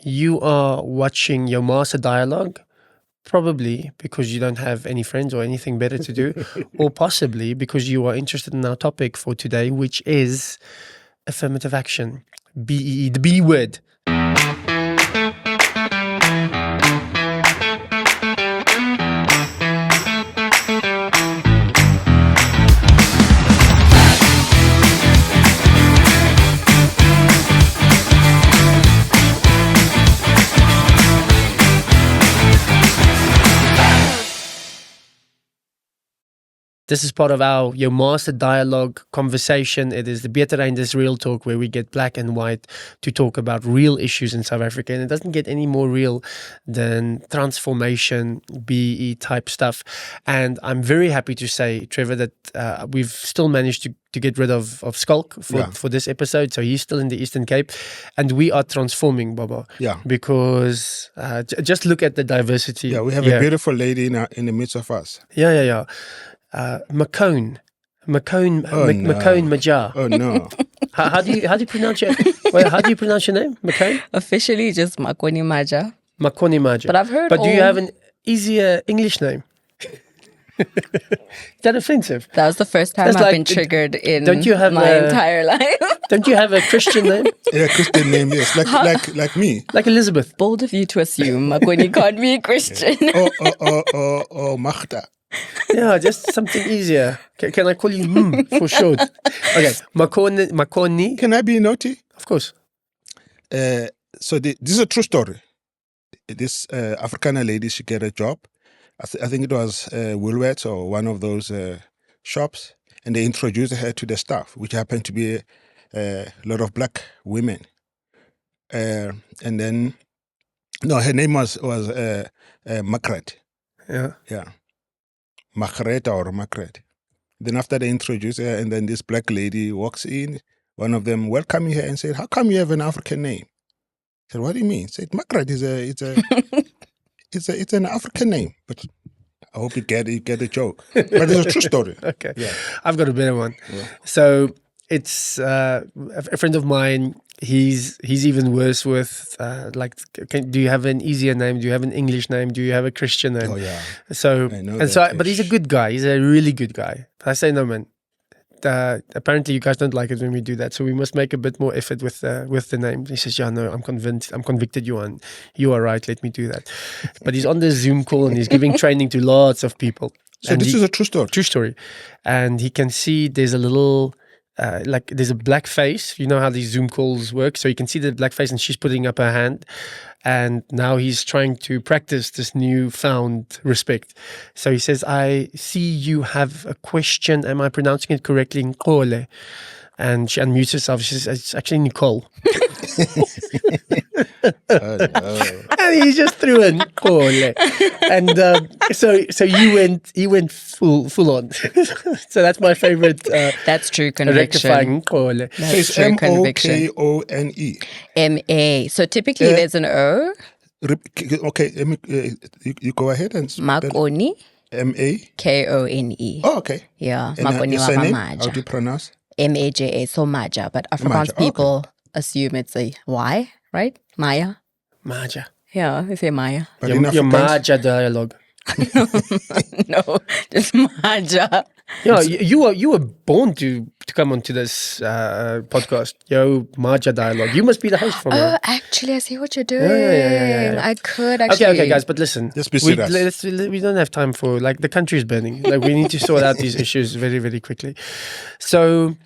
you are watching your master dialogue, probably because you don't have any friends or anything better to do, or possibly because you are interested in our topic for today, which is affirmative action. BEE, the B word. This is part of your master dialogue conversation. It is the Betereinders Real Talk, where we get black and white to talk about real issues in South Africa. And it doesn't get any more real than transformation, BE type stuff. And I'm very happy to say, Trevor, that we've still managed to get rid of Skulk for this episode. So he's still in the Eastern Cape. And we are transforming, Baba. Yeah. Because just look at the diversity. Yeah, we have a beautiful lady in the midst of us. Yeah. McCone Majar. Oh no! How do you pronounce your? Well, how do you pronounce your name, McCone? Officially, just Makoni Maja. Makoni Maja. But I've heard. But do you have an easier English name? Is that offensive? That was the first time I've been triggered in my entire life. Don't you have a Christian name? Yeah, Christian name, yes. Like me. Like Elizabeth. Bold of you to assume Makoni can't be Christian. Oh, Magda. Yeah, just something easier. Can I call you for short? Okay, Makoni. Can I be naughty? Of course. So this is a true story. This Afrikaner lady, she get a job. I think it was Woolworths or one of those shops, and they introduced her to the staff, which happened to be a lot of black women. And then, no, her name was Margaret. Yeah. Margaret or Margaret. Then after they introduced her, and then this black lady walks in, one of them welcomed her and said, "How come you have an African name?" I said, "What do you mean?" I said, "Margaret is it's an African name." But I hope you get the joke. But it's a true story. Okay. Yeah. I've got a better one. Yeah. So it's a friend of mine. He's even worse with do you have an easier name? Do you have an English name? Do you have a Christian name? Oh yeah. So but he's a good guy. He's a really good guy. I say, no, man. Apparently you guys don't like it when we do that, so we must make a bit more effort with the name. He says, "Yeah, no, I'm convicted, Johan. You are right. Let me do that." But he's on the Zoom call and he's giving training to lots of people. So and this is a true story. True story, and he can see there's a little. There's a black face. You know how these Zoom calls work. So you can see the black face and she's putting up her hand. And now he's trying to practice this newfound respect. So he says, "I see you have a question. Am I pronouncing it correctly? Nkole." And she unmutes herself. She says, "It's actually Nicole." Oh, no. And he just threw in Nkole. And so he went full on. So that's my favorite. That's true conviction. Rectifying Nkole. So it's M-O-K-O-N-E. M-A. So typically there's an O. Okay, you go ahead and spell Makoni. M-A. K-O-N-E. Oh, okay. Yeah. And Makoni your wa surname, Maja. how do you pronounce? M-A-J-A. So Maja. But Afrikaans Maja, okay. people assume it's a Y, right? Maya. Maja. Yeah, they say Maya. But in Your Afrikaans- Maja dialogue. No, just Maja. Yeah, you were born to come onto this podcast. Yo, Maja dialogue. You must be the host from Oh, actually, I see what you're doing. Yeah. I could actually. Okay, guys, but listen. Just be serious. We don't have time for, the country is burning. We need to sort out these issues very, very quickly. So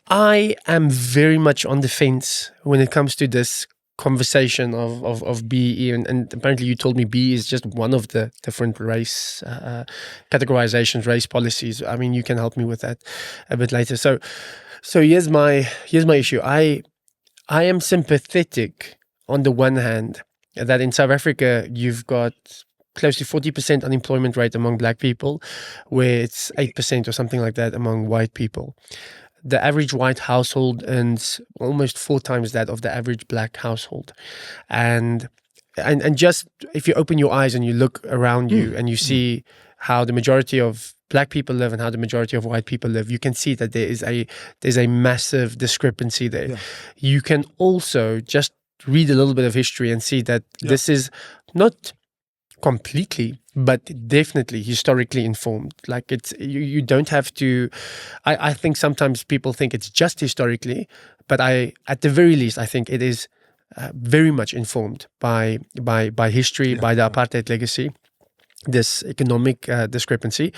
I am very much on the fence when it comes to this conversation of BE, and apparently you told me BE is just one of the different race categorizations, race policies. I mean, you can help me with that a bit later. So here's my issue. I am sympathetic on the one hand that in South Africa you've got close to 40% unemployment rate among black people, where it's 8% or something like that among white people. The average white household earns almost 4 times that of the average black household. And just if you open your eyes and you look around you and you see how the majority of black people live and how the majority of white people live, you can see that there's a massive discrepancy there. Yeah. You can also just read a little bit of history and see that this is not completely, but definitely historically informed. Like it's you don't have to. I think sometimes people think it's just historically, but at the very least I think it is very much informed by history, by the apartheid legacy, this economic discrepancy,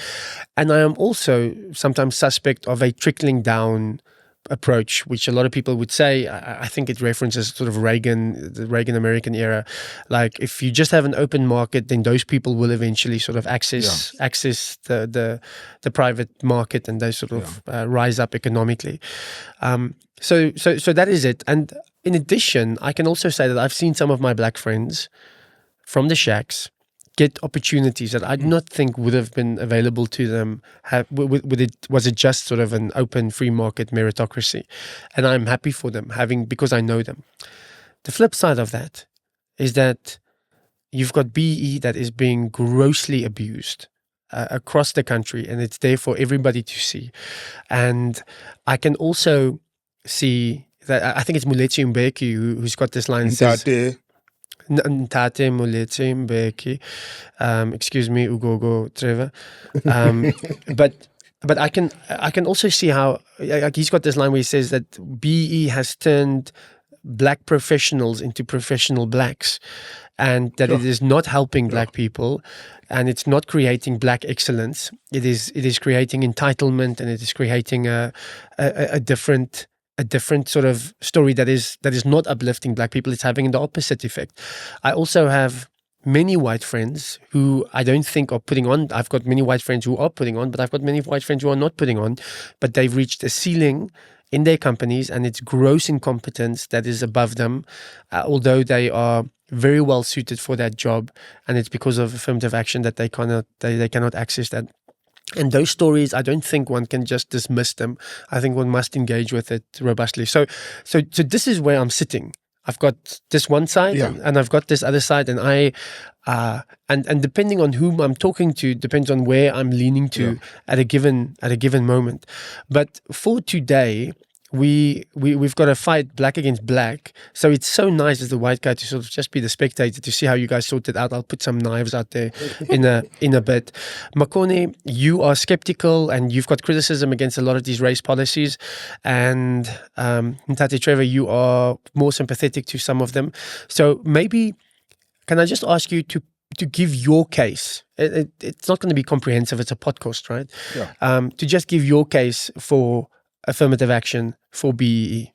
and I am also sometimes suspect of a trickling down approach, which a lot of people would say. I think it references sort of the Reagan American era. Like if you just have an open market, then those people will eventually sort of access the private market, and they sort of rise up economically. So that is it. And in addition, I can also say that I've seen some of my black friends from the shacks get opportunities that I do not think would have been available to them. Was it just sort of an open free market meritocracy? And I'm happy for them because I know them. The flip side of that is that you've got BE that is being grossly abused across the country, and it's there for everybody to see. And I can also see that I think it's Moletsi Mbeki who's got this line. Says, Ntate Moletsi Mbeki, excuse me, Ugogo Trevor, but I can also see how he's got this line where he says that BE has turned black professionals into professional blacks, and that it is not helping black people, and it's not creating black excellence. It is creating entitlement, and it is creating a different sort of story that is not uplifting black people. It's having the opposite effect. I also have many white friends who I don't think are putting on. I've got many white friends who are putting on, but I've got many white friends who are not putting on, but they've reached a ceiling in their companies, and it's gross incompetence that is above them, although they are very well suited for that job, and it's because of affirmative action that they cannot access that. And those stories, I don't think one can just dismiss them. I think one must engage with it robustly. So this is where I'm sitting. I've got this one side and I've got this other side, and and depending on whom I'm talking to depends on where I'm leaning to at a given moment. But for today, we've got to fight black against black. So it's so nice as the white guy to sort of just be the spectator to see how you guys sort it out. I'll put some knives out there in a bit. Makone, you are skeptical and you've got criticism against a lot of these race policies, and Ntate Trevor, you are more sympathetic to some of them. So maybe can I just ask you to give your case? It's not going to be comprehensive. It's a podcast, right? Yeah. To just give your case for affirmative action for BEE.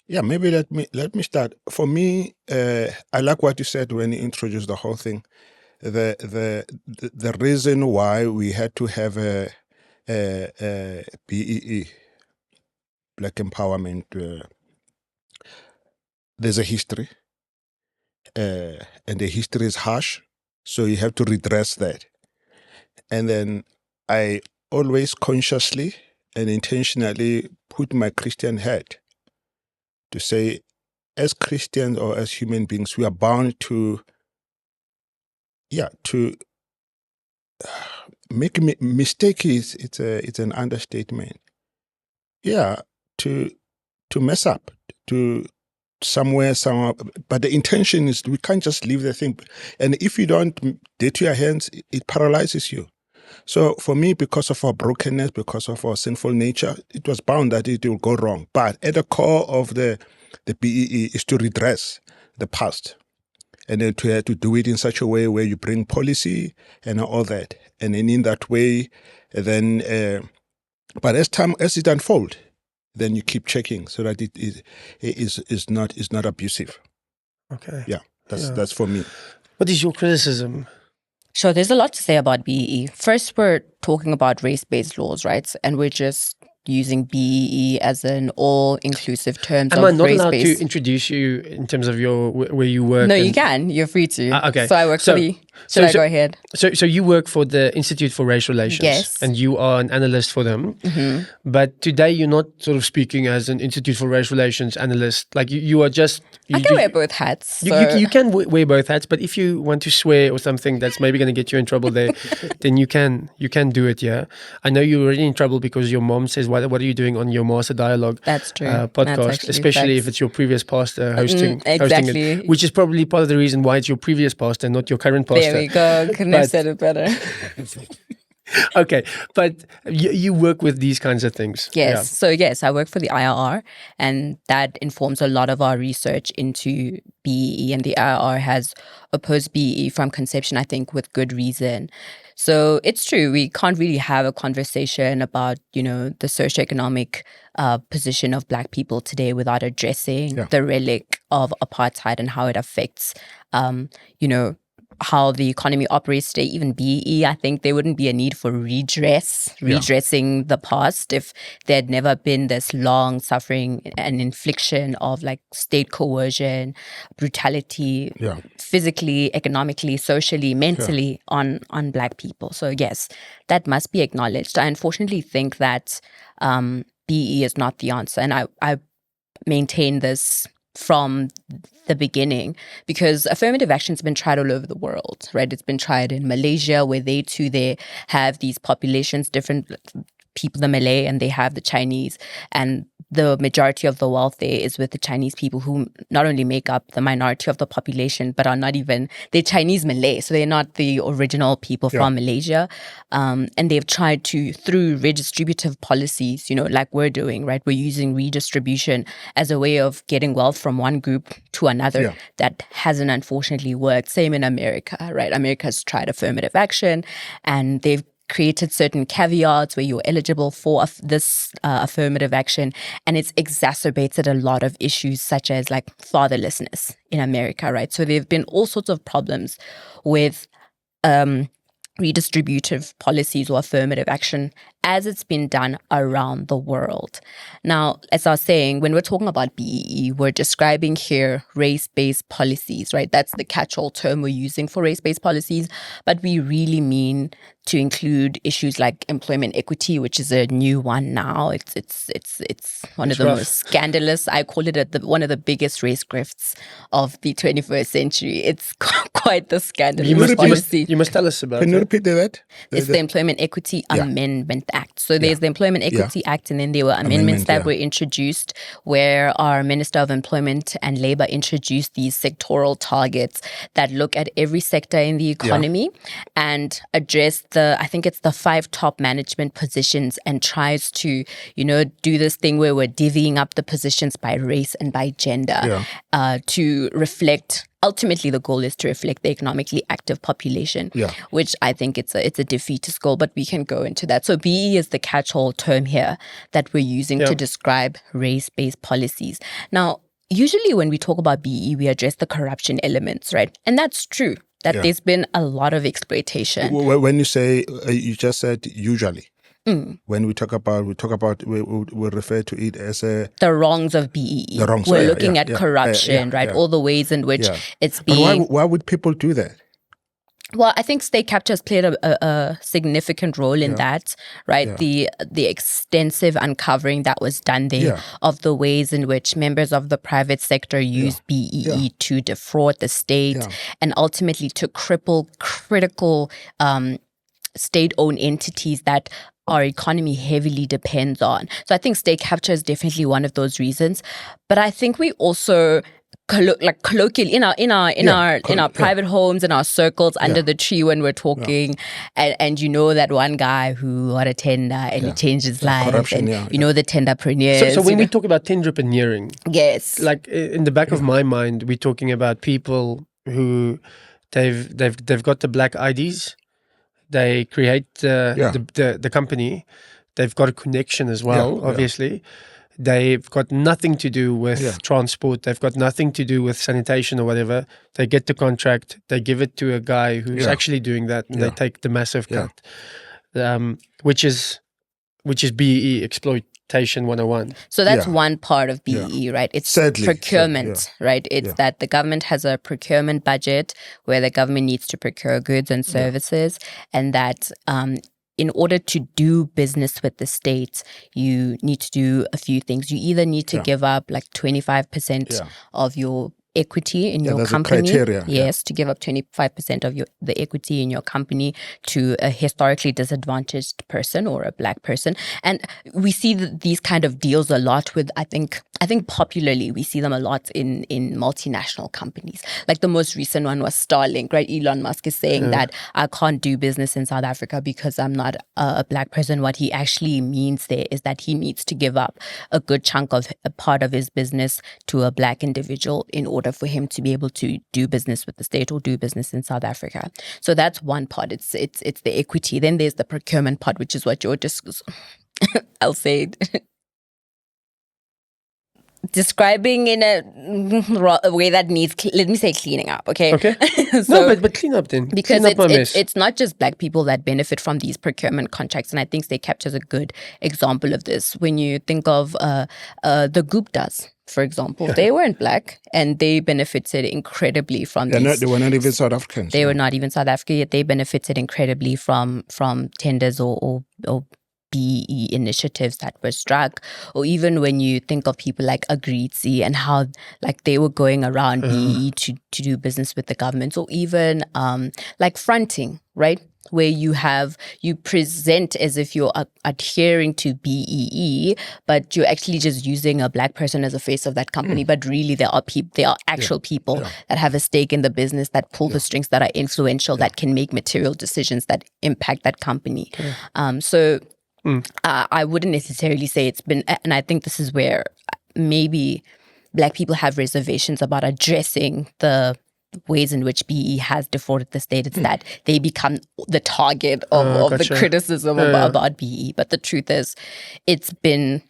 Yeah, maybe let me start. For me, I like what you said when you introduced the whole thing. The reason why we had to have a BEE, Black Empowerment, there's a history, and the history is harsh, so you have to redress that. And then I always consciously and intentionally put my Christian hat to say, as Christians or as human beings, we are bound to make a mistake. It's an understatement. Yeah, to mess up, to somewhere, but the intention is we can't just leave the thing. And if you don't dirty your hands, it paralyzes you. So for me, because of our brokenness, because of our sinful nature, it was bound that it will go wrong. But at the core of the BEE is to redress the past, and then to do it in such a way where you bring policy and all that. And then in that way, then, but as it unfolds, then you keep checking so that it is not abusive. Okay. Yeah, that's for me. What is your criticism? Sure, there's a lot to say about BEE. First, we're talking about race-based laws, right? And we're just using BEE as an all-inclusive term. Am I not allowed to introduce you in terms of where you work? No, you can. You're free to. Okay. So I work for the Should I go ahead? So you work for the Institute for Race Relations, Yes. and you are an analyst for them. But today you're not sort of speaking as an Institute for Race Relations analyst. Like you are just. I can wear both hats. You can wear both hats, but if you want to swear or something that's maybe going to get you in trouble there, then you can do it. Yeah, I know you're already in trouble because your mom says, "What are you doing on your Master Dialogue?" That's true. Podcast, That's especially if it's your previous pastor hosting exactly. it, which is probably part of the reason why it's your previous pastor, not your current pastor. There we go. Couldn't have said it better. Okay, but you work with these kinds of things. Yes. Yeah. So yes, I work for the IRR, and that informs a lot of our research into BEE. And the IRR has opposed BEE from conception, I think, with good reason. So it's true, we can't really have a conversation about, the socioeconomic position of Black people today without addressing the relic of apartheid and how it affects, how the economy operates today. Even BEE, I think there wouldn't be a need for redressing the past if there had never been this long suffering and infliction of like state coercion, brutality, physically, economically, socially, mentally on Black people. So yes, that must be acknowledged. I unfortunately think that BEE is not the answer, and I maintain this from the beginning, because affirmative action has been tried all over the world, right? It's been tried in Malaysia, where they have these populations, different people, the Malay, and they have the Chinese, and the majority of the wealth there is with the Chinese people, who not only make up the minority of the population, but are not even, they're Chinese Malay, so they're not the original people from Malaysia. And they've tried to, through redistributive policies, like we're doing, right? We're using redistribution as a way of getting wealth from one group to another. Yeah. That hasn't unfortunately worked. Same in America, right? America's tried affirmative action, and they've created certain caveats where you're eligible for this affirmative action, and it's exacerbated a lot of issues such as like fatherlessness in America, right? So there have been all sorts of problems with redistributive policies or affirmative action as it's been done around the world. Now, as I was saying, when we're talking about BEE, we're describing here race-based policies, right? That's the catch-all term we're using for race-based policies, but we really mean to include issues like employment equity, which is a new one now. It's one of the most scandalous. I call it one of the biggest race grifts of the 21st century. It's quite the scandalous policy. You must tell us about it. Can you repeat that? It's the Employment Equity Amendment Act. So there's the Employment Equity Act, and then there were amendments that were introduced where our Minister of Employment and Labour introduced these sectoral targets that look at every sector in the economy and address I think it's the 5 top management positions, and tries to, do this thing where we're divvying up the positions by race and by gender to reflect. Ultimately, the goal is to reflect the economically active population, which I think it's a defeatist goal, but we can go into that. So BEE is the catch-all term here that we're using to describe race-based policies. Now, usually when we talk about BEE, we address the corruption elements, right? And that's true, that there's been a lot of exploitation. When you say, you just said usually. When we refer to it as the wrongs of BEE. The wrongs. We're looking at corruption, right? All the ways in which it's being. But why would people do that? Well, I think state capture has played a significant role in that, right? The extensive uncovering that was done there of the ways in which members of the private sector use BEE to defraud the state and ultimately to cripple critical state-owned entities that our economy heavily depends on. So I think state capture is definitely one of those reasons. But I think we also colloquially in our private homes, in our circles under the tree when we're talking, and that one guy who got a tender and he changed his life, and the tenderpreneurs. So when we talk about tenderpreneuring, yes, like in the back of my mind, we're talking about people who they've got the black IDs. They create the company. They've got a connection as well, obviously. They've got nothing to do with transport. They've got nothing to do with sanitation or whatever. They get the contract. They give it to a guy who's actually doing that, and they take the massive cut, which is BEE exploitation. Transportation 101. So that's Yeah. one part of BEE, right? It's Sadly, procurement, right? It's that the government has a procurement budget where the government needs to procure goods and services, and that in order to do business with the state, you need to do a few things. You either need to give up like 25% of your equity in your company. Criteria. Yes, to give up 25% of the equity in your company to a historically disadvantaged person or a black person. And we see these kind of deals a lot with, I think popularly we see them a lot in multinational companies. Like the most recent one was Starlink, right? Elon Musk is saying that I can't do business in South Africa because I'm not a black person. What he actually means there is that he needs to give up a good chunk of a part of his business to a black individual in order for him to be able to do business with the state or do business in South Africa. So that's one part. It's the equity. Then there's the procurement part, which is what you're just, I'll say it, describing in a way that needs, let me say, cleaning up. Okay. So, no, but clean up then. Because clean up my mess. It's not just black people that benefit from these procurement contracts, and I think they captures a good example of this. When you think of the Guptas, for example, they weren't black and they benefited incredibly from these. They were not even South Africans. They were not even South African, yet they benefited incredibly from tenders or BEE initiatives that were struck. Or even when you think of people like Agreetsi and how like they were going around BEE to do business with the government, or even like fronting, right? Where you present as if you're adhering to BEE, but you're actually just using a black person as a face of that company. But really, there are actual people that have a stake in the business, that pull the strings, that are influential, that can make material decisions that impact that company. I wouldn't necessarily say it's been, and I think this is where maybe black people have reservations about addressing the ways in which BEE has defrauded the state. It's that they become the target of the criticism about BEE. But the truth is, it's been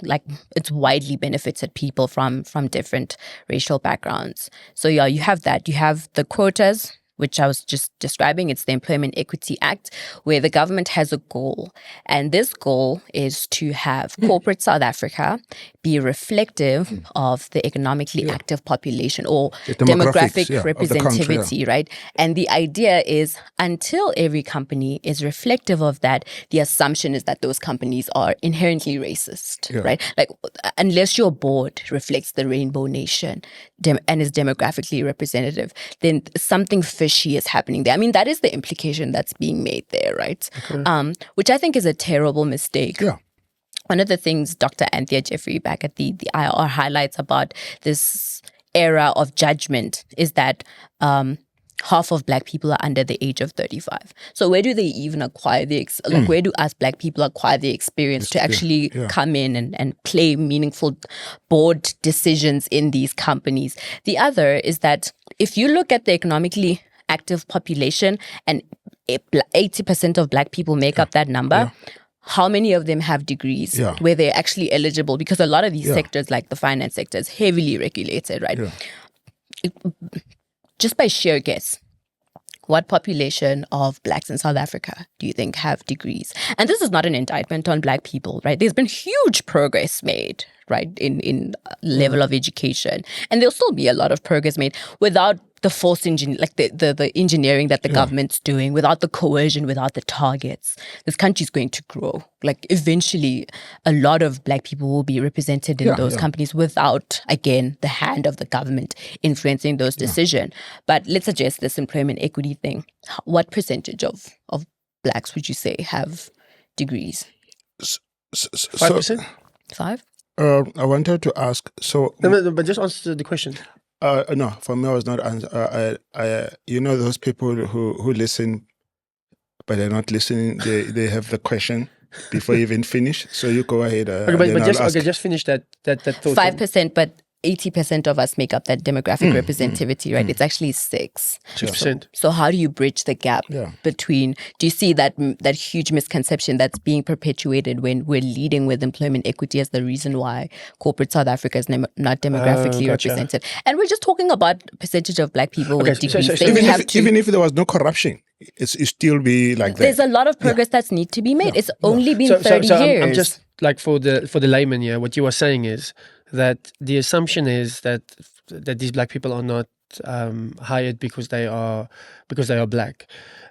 like, it's widely benefited people from different racial backgrounds. So you have that. You have the quotas, which I was just describing. It's the Employment Equity Act, where the government has a goal. And this goal is to have corporate South Africa be reflective of the economically active population, or demographic representativity, right? And the idea is, until every company is reflective of that, the assumption is that those companies are inherently racist, right? Like, unless your board reflects the Rainbow Nation and is demographically representative, then something fishy is happening there. I mean, that is the implication that's being made there, right? Which I think is a terrible mistake. One of the things Dr. Anthea Jeffrey back at the IR highlights about this era of judgment is that half of black people are under the age of 35. So where do they even acquire where do us black people acquire the experience to actually come in and play meaningful board decisions in these companies? The other is that if you look at the economically active population and 80% of black people make up that number, how many of them have degrees where they're actually eligible? Because a lot of these sectors, like the finance sector, is heavily regulated, right? Just by sheer guess, what population of blacks in South Africa do you think have degrees? And this is not an indictment on black people, right? There's been huge progress made, right, in level of education. And there'll still be a lot of progress made without the forced the engineering that the government's doing, without the coercion, without the targets. This country's going to grow. Like, eventually, a lot of black people will be represented in those companies without, again, the hand of the government influencing those decisions. But let's address this employment equity thing. What percentage of blacks would you say have degrees? 5%? 5? I wanted to ask, No, but just answer the question. No, for me, I was not answering. You know, those people who listen, but they're not listening, they have the question before you even finish. So you go ahead. Just finish that thought. 5%, but 80% of us make up that demographic representativity, right? It's actually 6%. So how do you bridge the gap between, do you see that huge misconception that's being perpetuated when we're leading with employment equity as the reason why corporate South Africa is not demographically represented? And we're just talking about percentage of black people with degrees. Even if there was no corruption, it still be like that. There's a lot of progress that's need to be made. It's only been 30 years. like for the layman, yeah, what you are saying is that the assumption is that these black people are not hired because they are black.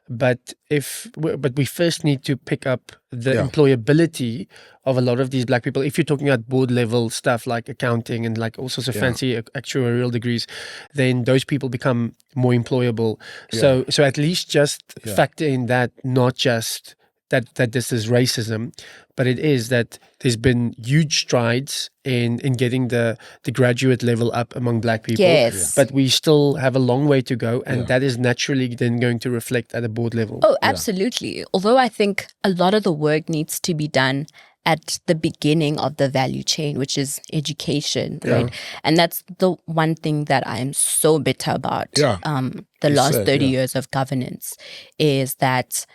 But we first need to pick up the employability of a lot of these black people. If you're talking about board level stuff like accounting and like all sorts of fancy actuarial degrees, then those people become more employable. So at least just factor in that, not just that this is racism, but it is that there's been huge strides in getting the graduate level up among black people. Yes. But we still have a long way to go, and that is naturally then going to reflect at a board level. Oh, absolutely. Although I think a lot of the work needs to be done at the beginning of the value chain, which is education, right? And that's the one thing that I'm so bitter about the last 30 years of governance, is that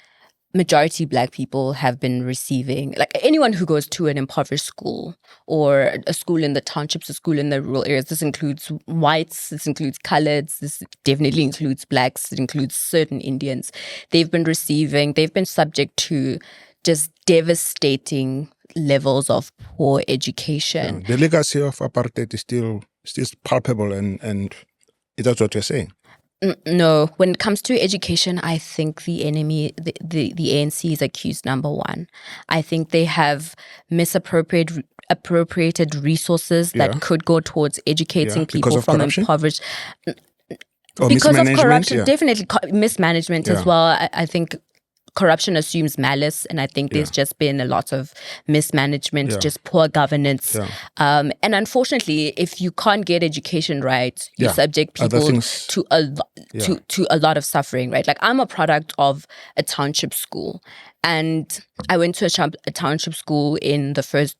majority black people have been receiving, like anyone who goes to an impoverished school or a school in the townships, a school in the rural areas, this includes whites, this includes coloreds, this definitely includes blacks, it includes certain Indians. They've been subject to just devastating levels of poor education. The legacy of apartheid is still palpable, and that's what you're saying. No, when it comes to education, I think the enemy, the ANC is accused number one. I think they have appropriated resources that could go towards educating people from impoverished. Or because of corruption, yeah. definitely mismanagement as well. I think corruption assumes malice, and I think there's just been a lot of mismanagement, just poor governance. And unfortunately, if you can't get education right, you subject people to a lot of suffering, right? Like, I'm a product of a township school, and I went to a township school in the first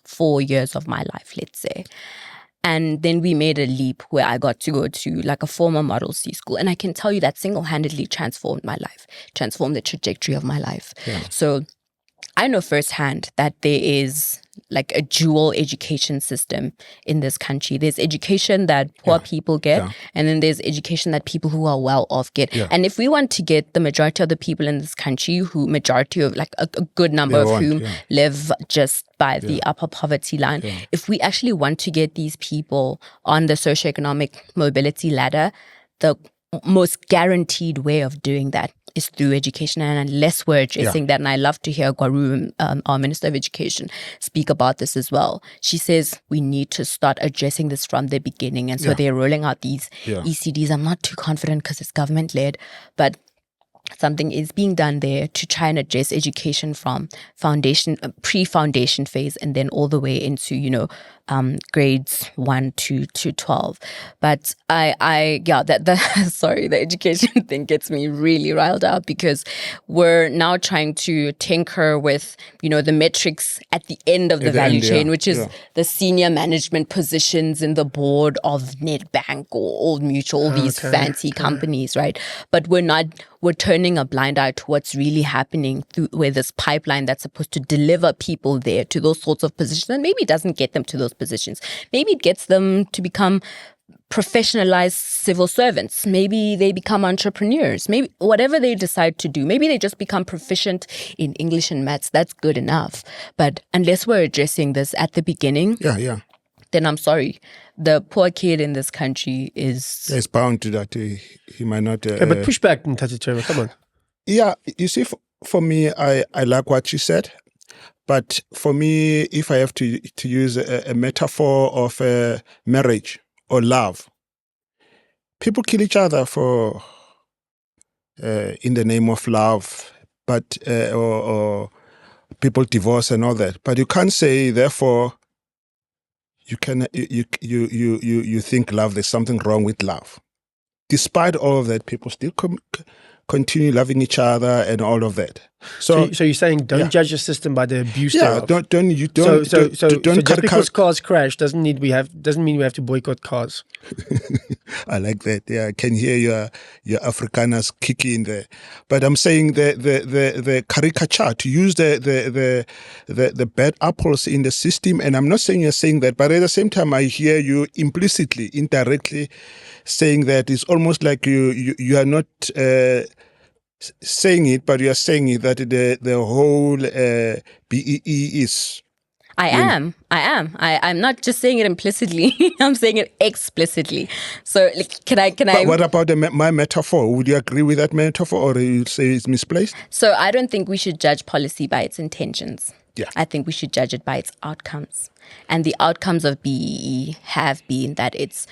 4 years of my life, let's say. And then we made a leap where I got to go to like a former Model C school. And I can tell you that single-handedly transformed my life, transformed the trajectory of my life. So I know firsthand that there is like a dual education system in this country. There's education that poor people get, and then there's education that people who are well off get. And if we want to get the majority of the people in this country, majority of like a good number of whom live just by the upper poverty line, if we actually want to get these people on the socioeconomic mobility ladder, the most guaranteed way of doing that is through education. And unless we're addressing that, and I love to hear Gwaru, our Minister of Education, speak about this as well. She says we need to start addressing this from the beginning. And so they're rolling out these ECDs. I'm not too confident because it's government-led, but something is being done there to try and address education from pre-foundation phase, and then all the way into, grades 1 to 12. But sorry, the education thing gets me really riled up, because we're now trying to tinker with, the metrics at the end of the value chain, which is the senior management positions in the board of Nedbank or Old Mutual, all these fancy companies, right? But we're turning a blind eye to what's really happening where this pipeline that's supposed to deliver people there to those sorts of positions, and maybe it doesn't get them to those positions. Maybe it gets them to become professionalized civil servants. Maybe they become entrepreneurs. Maybe whatever they decide to do, maybe they just become proficient in English and maths. That's good enough. But unless we're addressing this at the beginning, then I'm sorry, the poor kid in this country is bound to that. He might not. But push back, Ntati Trevor. Come on. Yeah, you see, for me, I like what you said. But for me, if I have to use a metaphor of marriage or love, people kill each other for in the name of love, but or people divorce and all that. But you can't say, therefore, you think love, there's something wrong with love. Despite all of that, people still continue loving each other and all of that. So you're saying don't judge the system by the abuse thereof. Don't just because cars crash doesn't mean we have to boycott cars. I like that. Yeah, I can hear your Afrikaners kicking there. But I'm saying the caricature, to use the bad apples in the system, and I'm not saying you're saying that, but at the same time I hear you implicitly, indirectly saying that it's almost like you are not saying it, but you are saying it that the whole BEE is. I'm not just saying it implicitly. I'm saying it explicitly. So, like, can I? But what about my metaphor? Would you agree with that metaphor, or you say it's misplaced? So, I don't think we should judge policy by its intentions. Yeah. I think we should judge it by its outcomes. And the outcomes of BEE have been that it's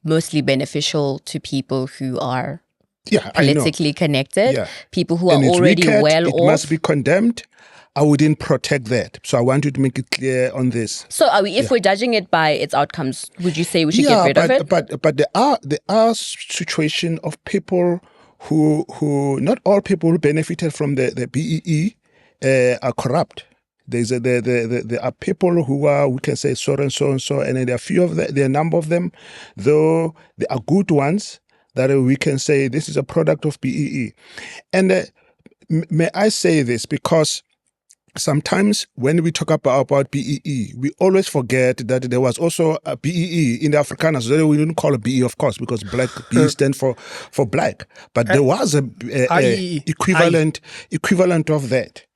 mostly beneficial to people who are politically connected, people who are already well off. It must be condemned. I wouldn't protect that. So I want you to make it clear on this. So if we're judging it by its outcomes, would you say we should get rid of it? But there are situations of people who not all people who benefited from the BEE are corrupt. There are people who are, we can say so and so and so, and there are few of there are a number of them, though there are good ones that we can say this is a product of BEE. And may I say this, because sometimes when we talk about BEE, we always forget that there was also a BEE in the Afrikaners. We didn't call it BE, of course, because black B stands for black. But there was a equivalent of that.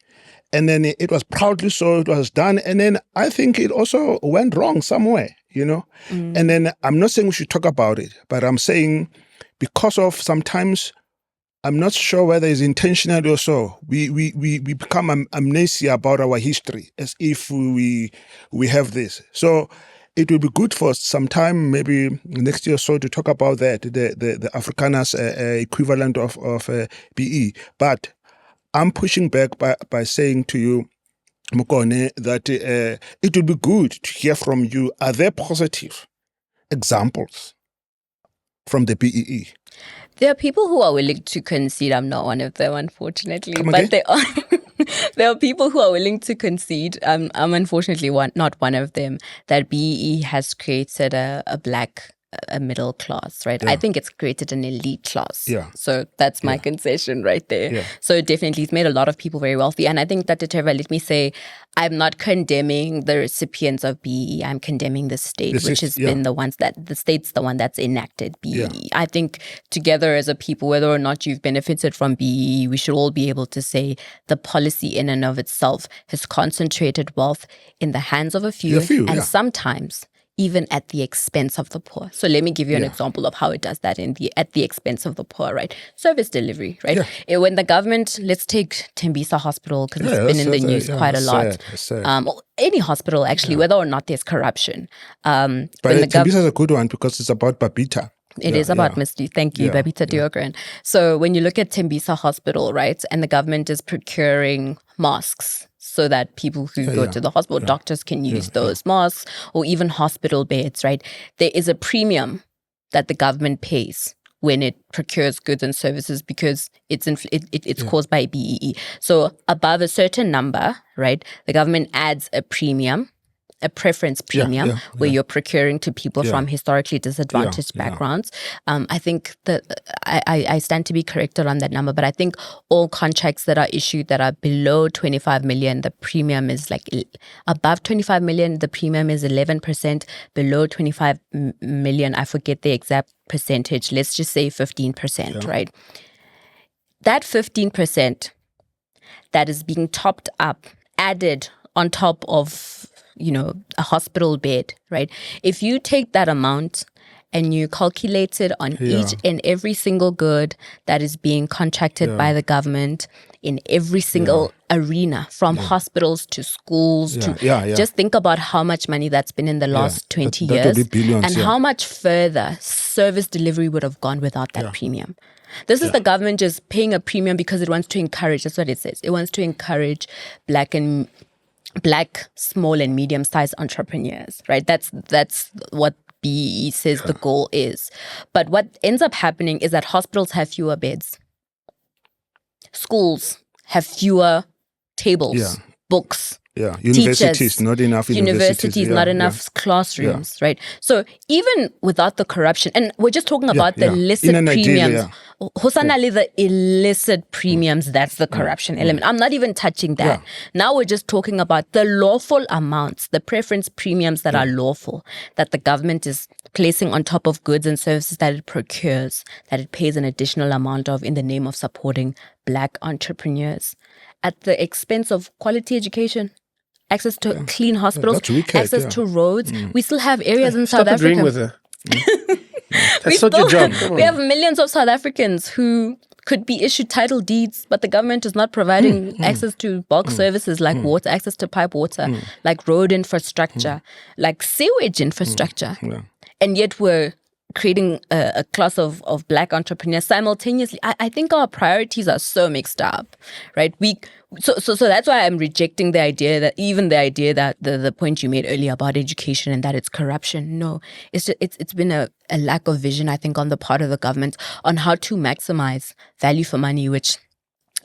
And then it was proudly so, it was done. And then I think it also went wrong somewhere, And then I'm not saying we should talk about it, but I'm saying because of sometimes, I'm not sure whether it's intentional or so, we become amnesia about our history as if we have this. So it will be good for some time, maybe next year or so, to talk about that, the Afrikaners equivalent of BE. But I'm pushing back by saying to you, Mokone, that it would be good to hear from you. Are there positive examples from the BEE? There are people who are willing to concede. I'm not one of them, unfortunately. But there are people who are willing to concede. I'm unfortunately not one of them. That BEE has created a black middle class, right? Yeah. I think it's created an elite class. Yeah. So that's my concession right there. Yeah. So definitely it's made a lot of people very wealthy. And I think that, Trevor, let me say, I'm not condemning the recipients of BEE. I'm condemning the state, which has been the state's the one that's enacted BEE. Yeah. I think together as a people, whether or not you've benefited from BEE, we should all be able to say the policy in and of itself has concentrated wealth in the hands of a few and sometimes even at the expense of the poor. So let me give you an example of how it does that at the expense of the poor, right? Service delivery, right? Yeah. When the government, let's take Tembisa Hospital, because it's been in the news quite a lot. Any hospital, actually, whether or not there's corruption. But Tembisa is a good one because it's about Babita. It is about Misty. Thank you, Babita Diogran. So when you look at Tembisa Hospital, right, and the government is procuring masks so that people who go to the hospital, doctors can use those masks, or even hospital beds, right? There is a premium that the government pays when it procures goods and services because it's caused by BEE. So above a certain number, right, the government adds a premium, a preference premium, where you're procuring to people from historically disadvantaged backgrounds. I think that I stand to be corrected on that number, but I think all contracts that are issued that are below 25 million, the premium is like above 25 million, the premium is 11%. Below 25 million, I forget the exact percentage. Let's just say 15%, right? That 15% that is being topped up, added on top of a hospital bed, right? If you take that amount and you calculate it on each and every single good that is being contracted by the government in every single arena, from hospitals to schools just think about how much money that's been in the last 20 years billions, and how much further service delivery would have gone without that premium. This is the government just paying a premium because it wants to encourage, that's what it says, it wants to encourage black small and medium-sized entrepreneurs, right? That's what BEE says the goal is. But what ends up happening is that hospitals have fewer beds. Schools have fewer tables, books. Universities, teachers, not enough universities, not enough classrooms, right? So even without the corruption, and we're just talking about the illicit premiums Hosanali, the illicit premiums, that's the corruption element. I'm not even touching that. Now we're just talking about the lawful amounts, the preference premiums that are lawful, that the government is placing on top of goods and services that it procures, that it pays an additional amount of in the name of supporting Black entrepreneurs at the expense of quality education, access to clean hospitals, access to roads. We still have areas in South Africa. Agreeing with her. That's not your job. We have millions of South Africans who could be issued title deeds, but the government is not providing access to bulk services like water, access to pipe water, like road infrastructure, like sewage infrastructure. And yet we're creating a class of Black entrepreneurs simultaneously. I think our priorities are so mixed up, right? So that's why I'm rejecting the idea that the point you made earlier about education and that it's corruption. No, it's been a lack of vision, I think, on the part of the government on how to maximize value for money, which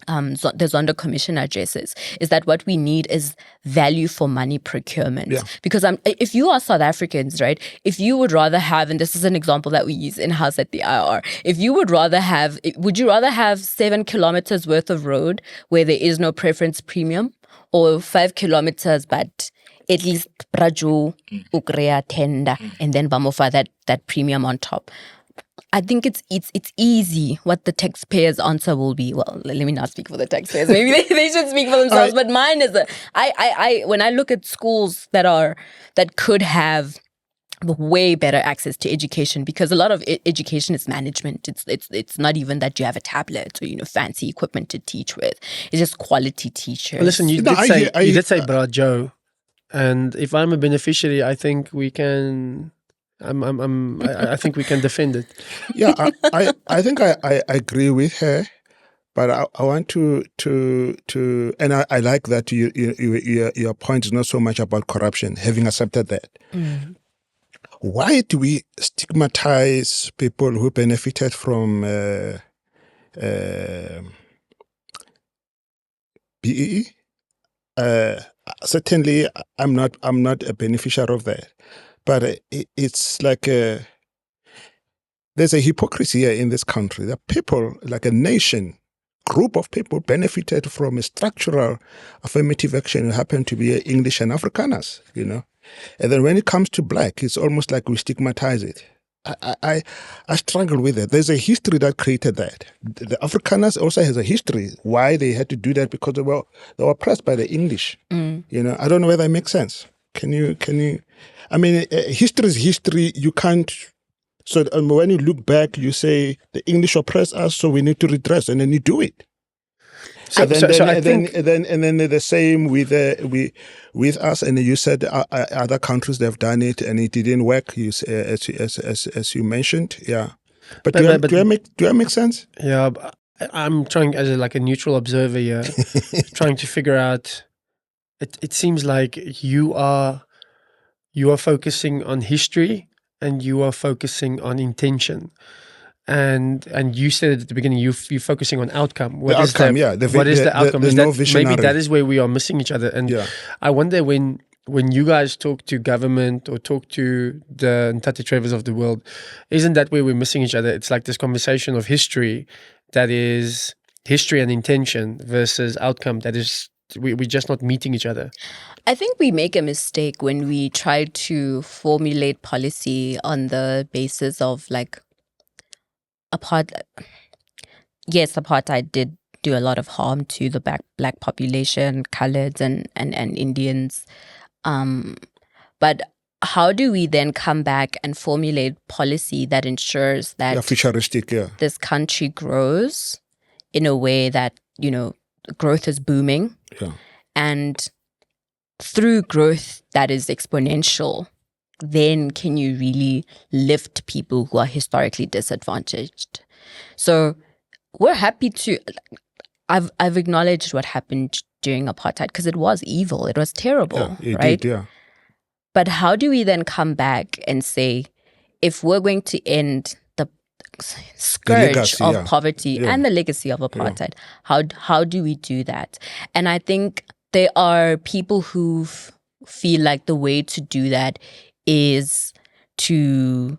the Zondo Commission addresses, is that what we need is value for money procurement. Because if you are South Africans, right, if you would rather have, and this is an example that we use in-house at the IR, would you rather have 7 kilometers worth of road where there is no preference premium, or 5 kilometers but at least Braju, Ukrea, Tenda, and then Bamofa, that premium on top? I think it's easy what the taxpayers' answer will be. Well, let me not speak for the taxpayers. Maybe they should speak for themselves. But mine is when I look at schools that could have way better access to education, because a lot of education is management. It's not even that you have a tablet or fancy equipment to teach with. It's just quality teachers. Well, listen, you did say Bra Joe, and if I'm a beneficiary, I think we can. I think we can defend it. Yeah, I think I agree with her, but I want to and I like that your point is not so much about corruption. Having accepted that, why do we stigmatize people who benefited from BEE? Certainly, I'm not a beneficiary of that. But it's like there's a hypocrisy here in this country. That people, like a nation, group of people benefited from a structural affirmative action who happen to be English and Afrikaners, And then when it comes to Black, it's almost like we stigmatize it. I struggle with it. There's a history that created that. The Afrikaners also has a history why they had to do that, because they were oppressed by the English. I don't know whether that makes sense. Can you? I mean, history is history. You can't. So when you look back, you say the English oppressed us, so we need to redress, and then you do it. And then the same with us. And you said other countries they've done it, and it didn't work. As you mentioned, yeah. But do I make sense? Yeah, I'm trying as a neutral observer here, trying to figure out. It seems like you are focusing on history and you are focusing on intention. And you said at the beginning you're focusing on outcome. What is the outcome? Maybe that is where we are missing each other. And I wonder when you guys talk to government or talk to the Ntate Trevors of the world, isn't that where we're missing each other? It's like this conversation of history that is history and intention versus outcome that is we're just not meeting each other. I think we make a mistake when we try to formulate policy on the basis of apartheid did do a lot of harm to the black population, coloreds and Indians. But how do we then come back and formulate policy that ensures that this country grows in a way that, growth is booming, and through growth that is exponential, then can you really lift people who are historically disadvantaged? So we're happy to. I've acknowledged what happened during apartheid because it was evil, it was terrible, right? Did. But how do we then come back and say, if we're going to end the scourge of poverty and the legacy of apartheid, how do we do that? And I think there are people who feel like the way to do that is to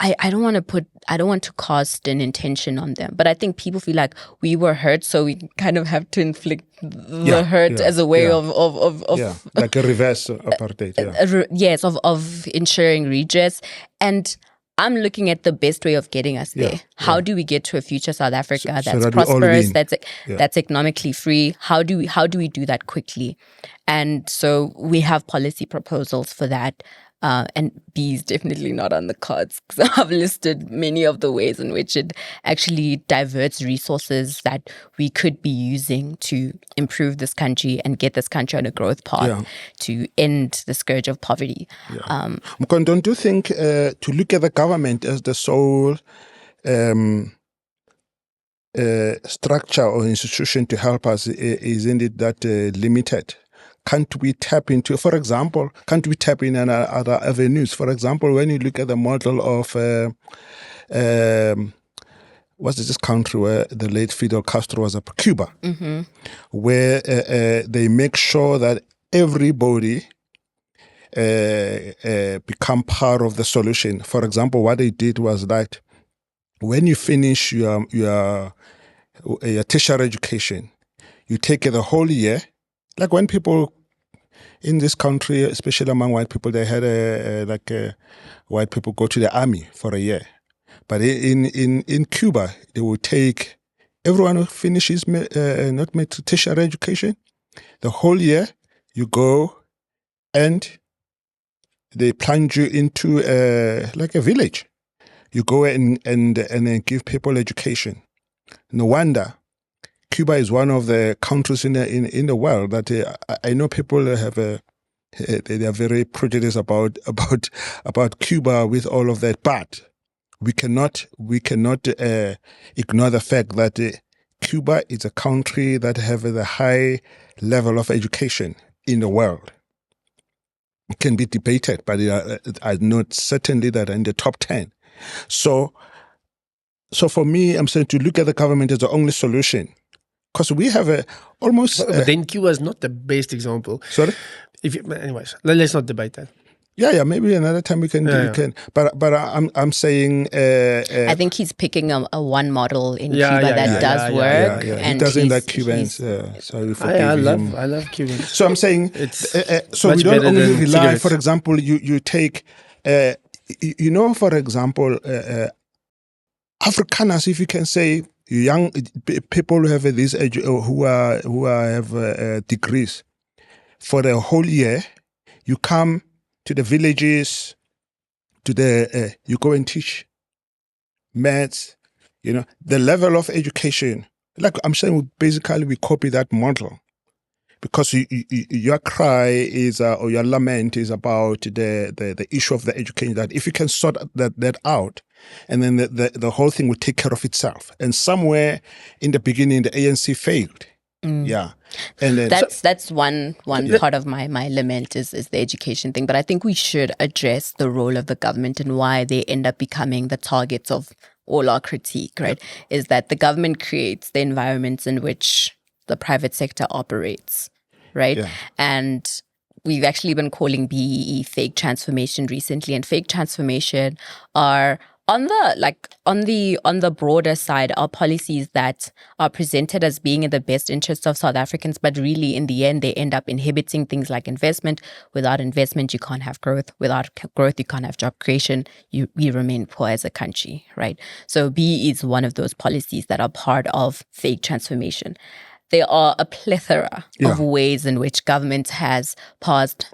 I don't want to cast an intention on them, but I think people feel like we were hurt, so we kind of have to inflict the hurt as a way of like a reverse apartheid. Yes, of ensuring redress. And I'm looking at the best way of getting us there. How do we get to a future South Africa that's that prosperous, that's economically free? How do we do that quickly? And so we have policy proposals for that. And B is definitely not on the cards, because I've listed many of the ways in which it actually diverts resources that we could be using to improve this country and get this country on a growth path to end the scourge of poverty. Mkhonto, don't you think to look at the government as the sole structure or institution to help us, isn't it that limited? Can't we tap into, for example, in other avenues? For example, when you look at the model of, what's this country where the late Fidel Castro was up, Cuba, where they make sure that everybody become part of the solution. For example, what they did was that when you finish your tertiary education, you take the whole year. Like when people in this country, especially among white people, they had white people go to the army for a year. But in Cuba, they would take everyone who finishes tertiary education, the whole year, you go and they plunge you into like a village. You go and give people education. No wonder Cuba is one of the countries in the world that I know people have they are very prejudiced about Cuba with all of that, but we cannot ignore the fact that Cuba is a country that have a high level of education in the world. It can be debated, but I know certainly that in the top 10. So for me, I'm saying to look at the government as the only solution. Because we have almost... But then Cuba is not the best example. Sorry? Anyways, let's not debate that. Yeah, maybe another time we can. But I'm saying... I think he's picking a one model in Cuba that does work. And he doesn't like Cubans. So I love Cubans. So I'm saying... so we don't only rely... For example, you take... for example, Afrikaners, if you can say... young people who have this age, who have degrees, for the whole year, you come to the villages, you go and teach maths. The level of education. Like I'm saying, basically we copy that model, because your cry is or your lament is about the issue of the education. That if you can sort that out. And then the whole thing would take care of itself. And somewhere in the beginning, the ANC failed. Yeah, and that's one part of my lament is the education thing. But I think we should address the role of the government and why they end up becoming the targets of all our critique. Right, is that the government creates the environments in which the private sector operates. Right, and we've actually been calling BEE fake transformation recently, and fake transformation are on the broader side are policies that are presented as being in the best interests of South Africans, but really in the end they end up inhibiting things like investment. Without investment, you can't have growth. Without growth, you can't have job creation. We remain poor as a country, right? So BEE is one of those policies that are part of fake transformation. There are a plethora of ways in which government has passed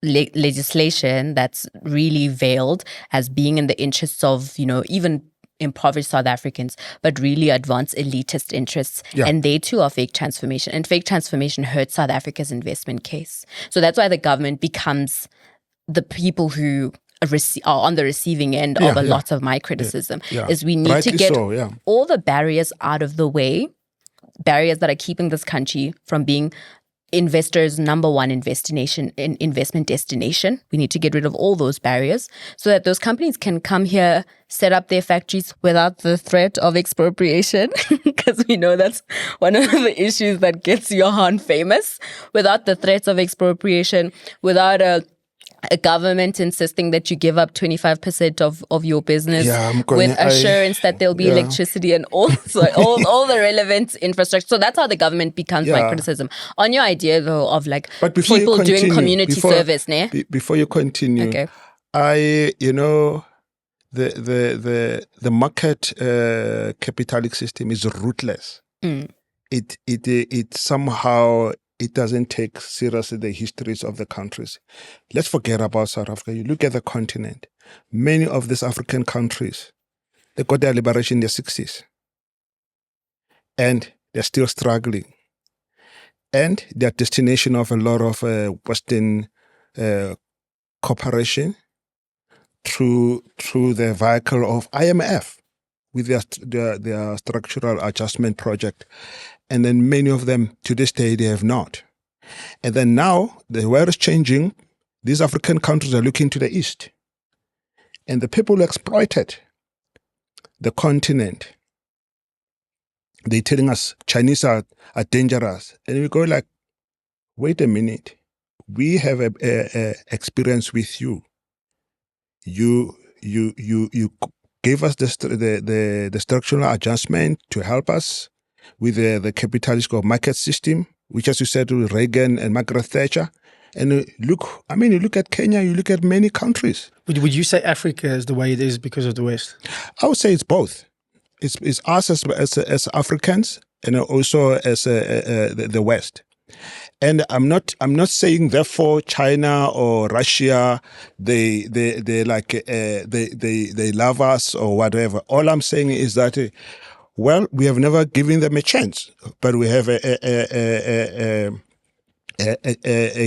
legislation that's really veiled as being in the interests of, even impoverished South Africans, but really advance elitist interests. And they too are fake transformation. And fake transformation hurts South Africa's investment case. So that's why the government becomes the people who are on the receiving end of a lot of my criticism. Is we need to get all the barriers out of the way, barriers that are keeping this country from being investors' number one investment destination. We need to get rid of all those barriers so that those companies can come here, set up their factories without the threat of expropriation, because we know that's one of the issues that gets Johan famous. Without the threats of expropriation, without a a government insisting that you give up 25% of your business Yeah, I'm going- with assurance that there'll be yeah. electricity and also all the relevant infrastructure. So that's how the government becomes my Yeah. criticism. On your idea though of like But before you people doing continue, community before- service, ne? Before you continue, Okay. the market capitalistic system is ruthless. It somehow it doesn't take seriously the histories of the countries. Let's forget about South Africa. You look at the continent. Many of these African countries, they got their liberation in the 60s. And they're still struggling. And they're destination of a lot of Western cooperation through the vehicle of IMF with their structural adjustment project. And then many of them, to this day, they have not. And then now, the world is changing. These African countries are looking to the east. And the people who exploited the continent, they're telling us Chinese are dangerous. And we go like, wait a minute. We have a experience with you. You gave us the structural adjustment to help us with the capitalist or market system, which, as you said, with Reagan and Margaret Thatcher. And you look at Kenya, you look at many countries. Would you say Africa is the way it is because of the West? I would say it's both. It's us as Africans and also as the West. And I'm not saying therefore China or Russia they love us or whatever. All I'm saying is that we have never given them a chance, but we have a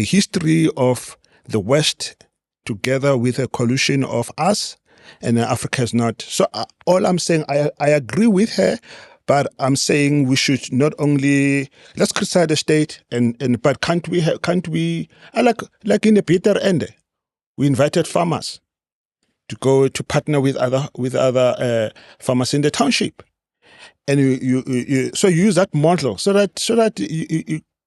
history of the West together with a coalition of us, and Africa is not. So all I'm saying, I agree with her. But I'm saying we should not only let's criticize the state but can't we like in the Betereinders, we invited farmers to go to partner with other farmers in the township, and you so use that model so that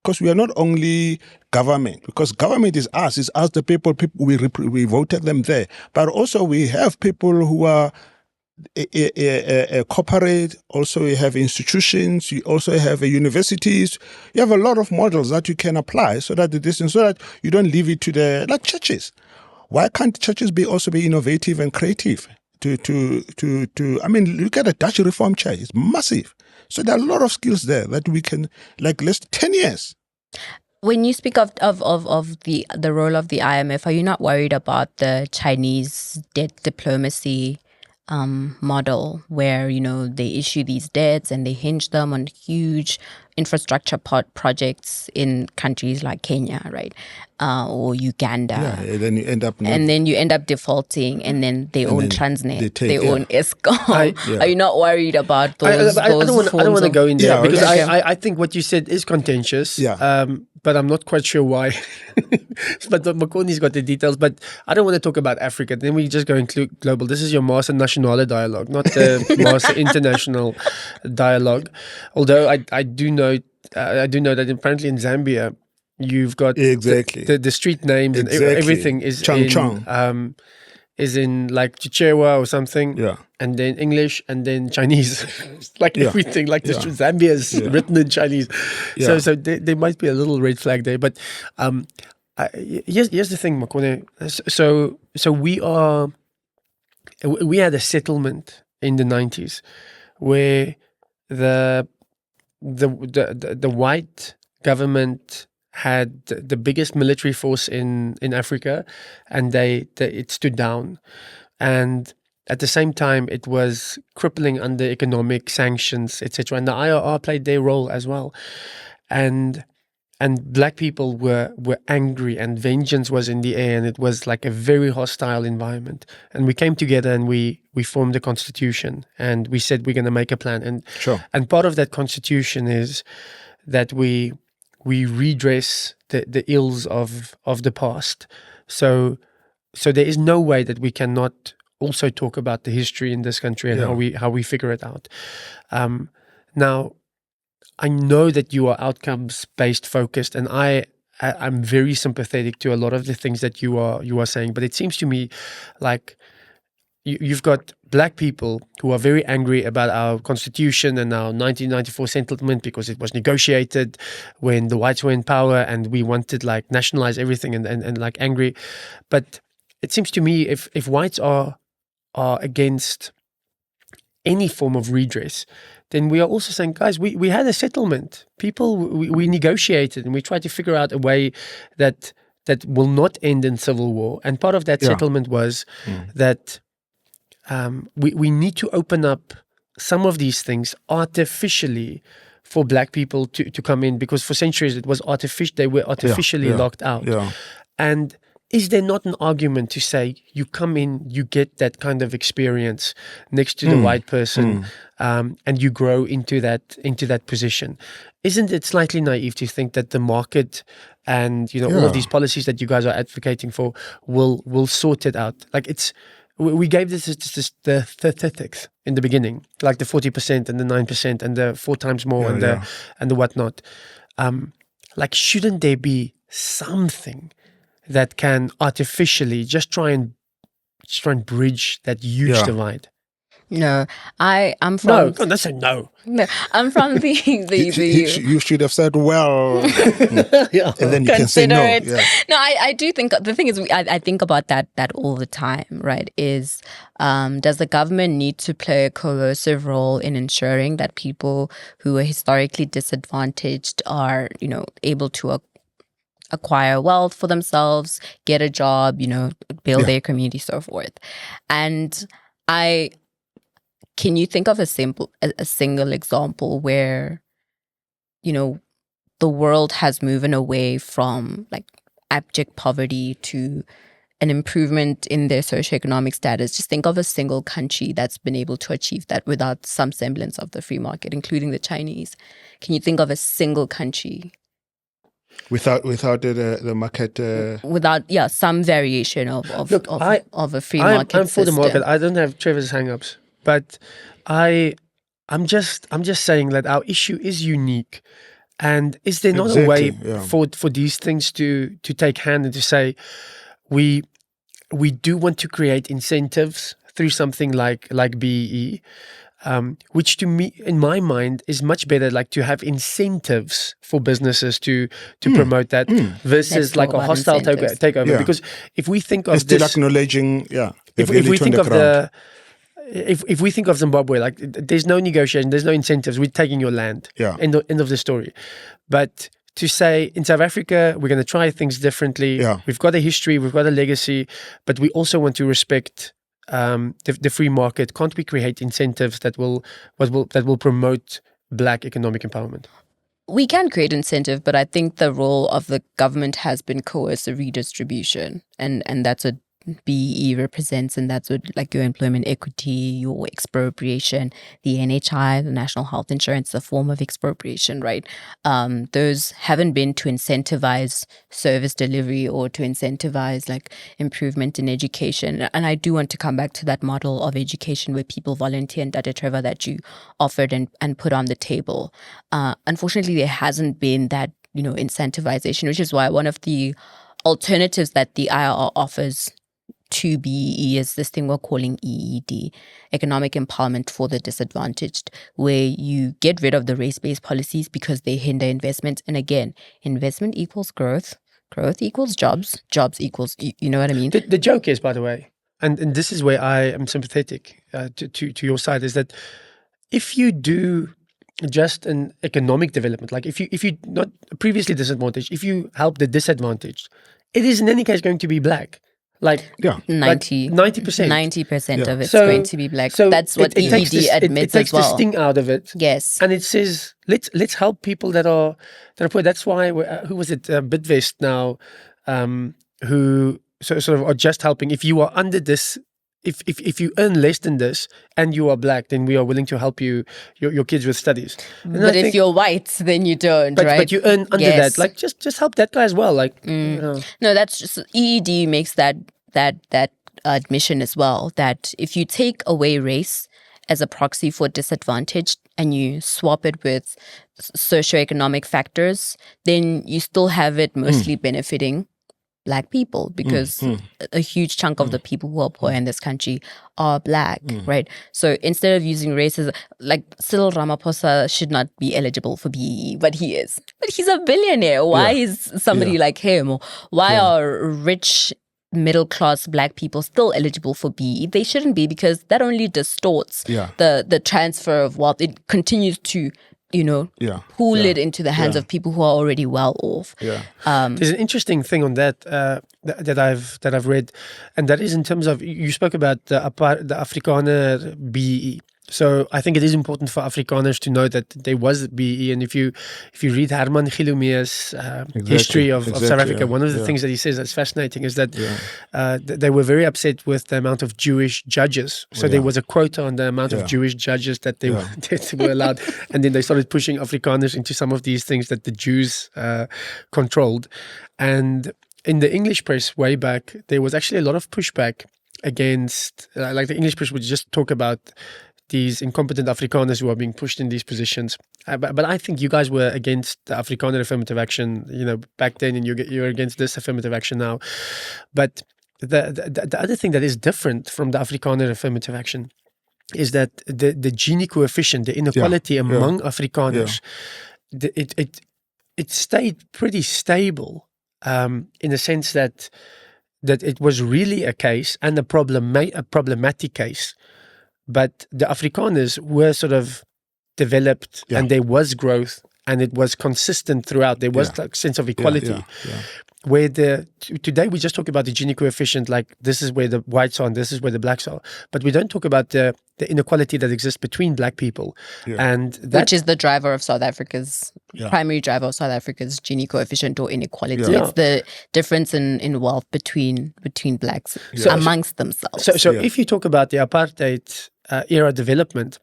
because we are not only government, because government is us the people we voted them there, but also we have people who are corporate, also you have institutions, you also have universities, you have a lot of models that you can apply so that you don't leave it to the like churches. Why can't churches also be innovative and creative? Look at the Dutch Reformed Church, it's massive. So there are a lot of skills there that we can list 10 years. When you speak of the role of the IMF, are you not worried about the Chinese debt diplomacy model where, they issue these debts and they hinge them on huge infrastructure projects in countries like Kenya, right? Or Uganda. Yeah, and then you end up defaulting, and then they own Transnet, they own Eskom. Are you not worried about those? I don't want to go in there because okay. I think what you said is contentious. Yeah. But I'm not quite sure why. But Makoni's got the details. But I don't want to talk about Africa. Then we just go include global. This is your Master Nationale dialogue, not the Master International dialogue. Although I do know that apparently in Zambia you've got exactly the street names and everything is in like Chichewa or something. Yeah. And then English and then Chinese. Everything Zambia is written in Chinese. Yeah. So there might be a little red flag there. But here's the thing, Makone. So we had a settlement in the 90s where the white government had the biggest military force in Africa, and it stood down. And at the same time, it was crippling under economic sanctions, etc. And the IRR played their role as well. And black people were angry, and vengeance was in the air, and it was like a very hostile environment. And we came together and we formed a constitution, and we said we're going to make a plan. And sure. And part of that constitution is that we redress the ills of the past. So there is no way that we cannot also talk about the history in this country and how we figure it out. Now, I know that you are outcomes-based focused, and I I'm very sympathetic to a lot of the things that you are saying, but it seems to me like you've got black people who are very angry about our constitution and our 1994 settlement because it was negotiated when the whites were in power and we wanted like nationalize everything and like angry. But it seems to me if whites are against any form of redress, then we are also saying, guys, we had a settlement. People, we negotiated and we tried to figure out a way that will not end in civil war. And part of that settlement was that we need to open up some of these things artificially for black people to come in, because for centuries it was artificial. They were artificially locked out. Yeah. And is there not an argument to say you come in, you get that kind of experience next to the white person, and you grow into that position? Isn't it slightly naive to think that the market and all of these policies that you guys are advocating for will sort it out? Like we gave this the statistics in the beginning, like the 40% and the 9% and the 4 times more and the whatnot. Like, shouldn't there be something that can artificially just try and bridge that huge divide? No, I'm from. No, don't say no. No, I'm from the You should have said well, Yeah. and then you can say no. Consider it. Yeah. No, I do think the thing is I think about that all the time, right? Is does the government need to play a coercive role in ensuring that people who are historically disadvantaged are able to acquire wealth for themselves, get a job, build their community, so forth? And can you think of a single example where, the world has moved away from like abject poverty to an improvement in their socioeconomic status? Just think of a single country that's been able to achieve that without some semblance of the free market, including the Chinese. Can you think of a single country? Without the market. Without some variation of a free market I'm for the system. market. I don't have Trevor's hang-ups, but I'm just saying that our issue is unique. And is there not a way for these things to take hand and to say we do want to create incentives through something like BEE, which to me, in my mind, is much better, like to have incentives for businesses to promote that versus like a hostile takeover. Yeah. Because if we think of It's still acknowledging, if we think of if we think of Zimbabwe, like there's no negotiation, there's no incentives, we're taking your land. Yeah. End of the story. But to say in South Africa, we're going to try things differently. Yeah. We've got a history, we've got a legacy, but we also want to respect the free market. Can't we create incentives that will promote black economic empowerment? We can create incentive, but I think the role of the government has been coercive redistribution, and that's what BEE represents, and that's what like your employment equity, your expropriation, the NHI, the National Health Insurance, a form of expropriation, right? Those haven't been to incentivize service delivery or to incentivize like improvement in education. And I do want to come back to that model of education where people volunteer, and Dr. Trevor, that you offered and put on the table. Unfortunately, there hasn't been that, incentivization, which is why one of the alternatives that the IRR offers to BEE is this thing we're calling EED, economic empowerment for the disadvantaged, where you get rid of the race-based policies because they hinder investment. And again, investment equals growth, growth equals jobs, jobs equals, you know what I mean? The joke is, by the way, and this is where I am sympathetic to your side, is that if you do just an economic development, like if you not previously disadvantaged, if you help the disadvantaged, it is in any case going to be black. Like 90%. 90% of it's going to be black. So that's what EED admits it takes as well. the sting out of it. Yes. And it says let's help people that are poor. That's why who was it? Bitvest now, who sort of are just helping. If you are under this, if you earn less than this and you are black, then we are willing to help your kids with studies. And but if you're white, then you don't, right? But you earn under that. Like just help that guy as well. Like No, that's just EED makes that admission as well, that if you take away race as a proxy for disadvantage and you swap it with socioeconomic factors, then you still have it mostly benefiting Black people, because a huge chunk of the people who are poor in this country are Black, right? So instead of using race as, like, Cyril Ramaphosa should not be eligible for BEE, but he is. But he's a billionaire. Why is somebody like him? Or why are rich middle-class Black people still eligible for BEE? They shouldn't be, because that only distorts the transfer of wealth. It continues to pool it into the hands of people who are already well off. There's an interesting thing on that that I've read, and that is in terms of, you spoke about the Afrikaner BEE. So I think it is important for Afrikaners to know that there was BEE, and if you read Herman Gilume's history of South Africa, one of the things that he says that's fascinating is that they were very upset with the amount of Jewish judges. So there was a quota on the amount of Jewish judges that they were allowed, and then they started pushing Afrikaners into some of these things that the Jews controlled. And in the English press way back, there was actually a lot of pushback against, like the English press would just talk about these incompetent Afrikaners who are being pushed in these positions. But I think you guys were against the Afrikaner affirmative action, back then, and you're against this affirmative action now. But the other thing that is different from the Afrikaner affirmative action is that the Gini coefficient, the inequality among Afrikaners, it stayed pretty stable, in the sense that it was really a case, and a problematic case. But the Afrikaners were sort of developed, and there was growth, and it was consistent throughout. There was like sense of equality. Where today we just talk about the Gini coefficient, like this is where the whites are and this is where the blacks are. But we don't talk about the inequality that exists between Black people. And which is the driver of South Africa's, primary driver of South Africa's Gini coefficient or inequality. It's the difference in wealth between Blacks amongst themselves. So if you talk about the apartheid era development,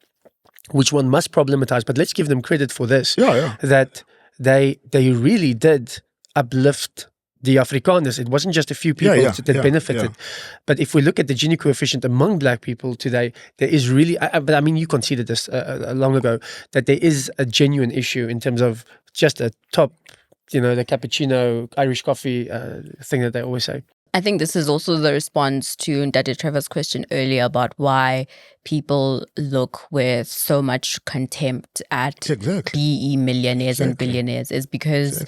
which one must problematize, but let's give them credit for this, that they really did uplift the Afrikaners. It wasn't just a few people that benefited. But if we look at the Gini coefficient among Black people today, there is really, but I mean, you conceded this long ago, that there is a genuine issue in terms of just a top, the cappuccino, Irish coffee thing that they always say. I think this is also the response to Ndade Trevor's question earlier about why people look with so much contempt at BEE millionaires and billionaires, is because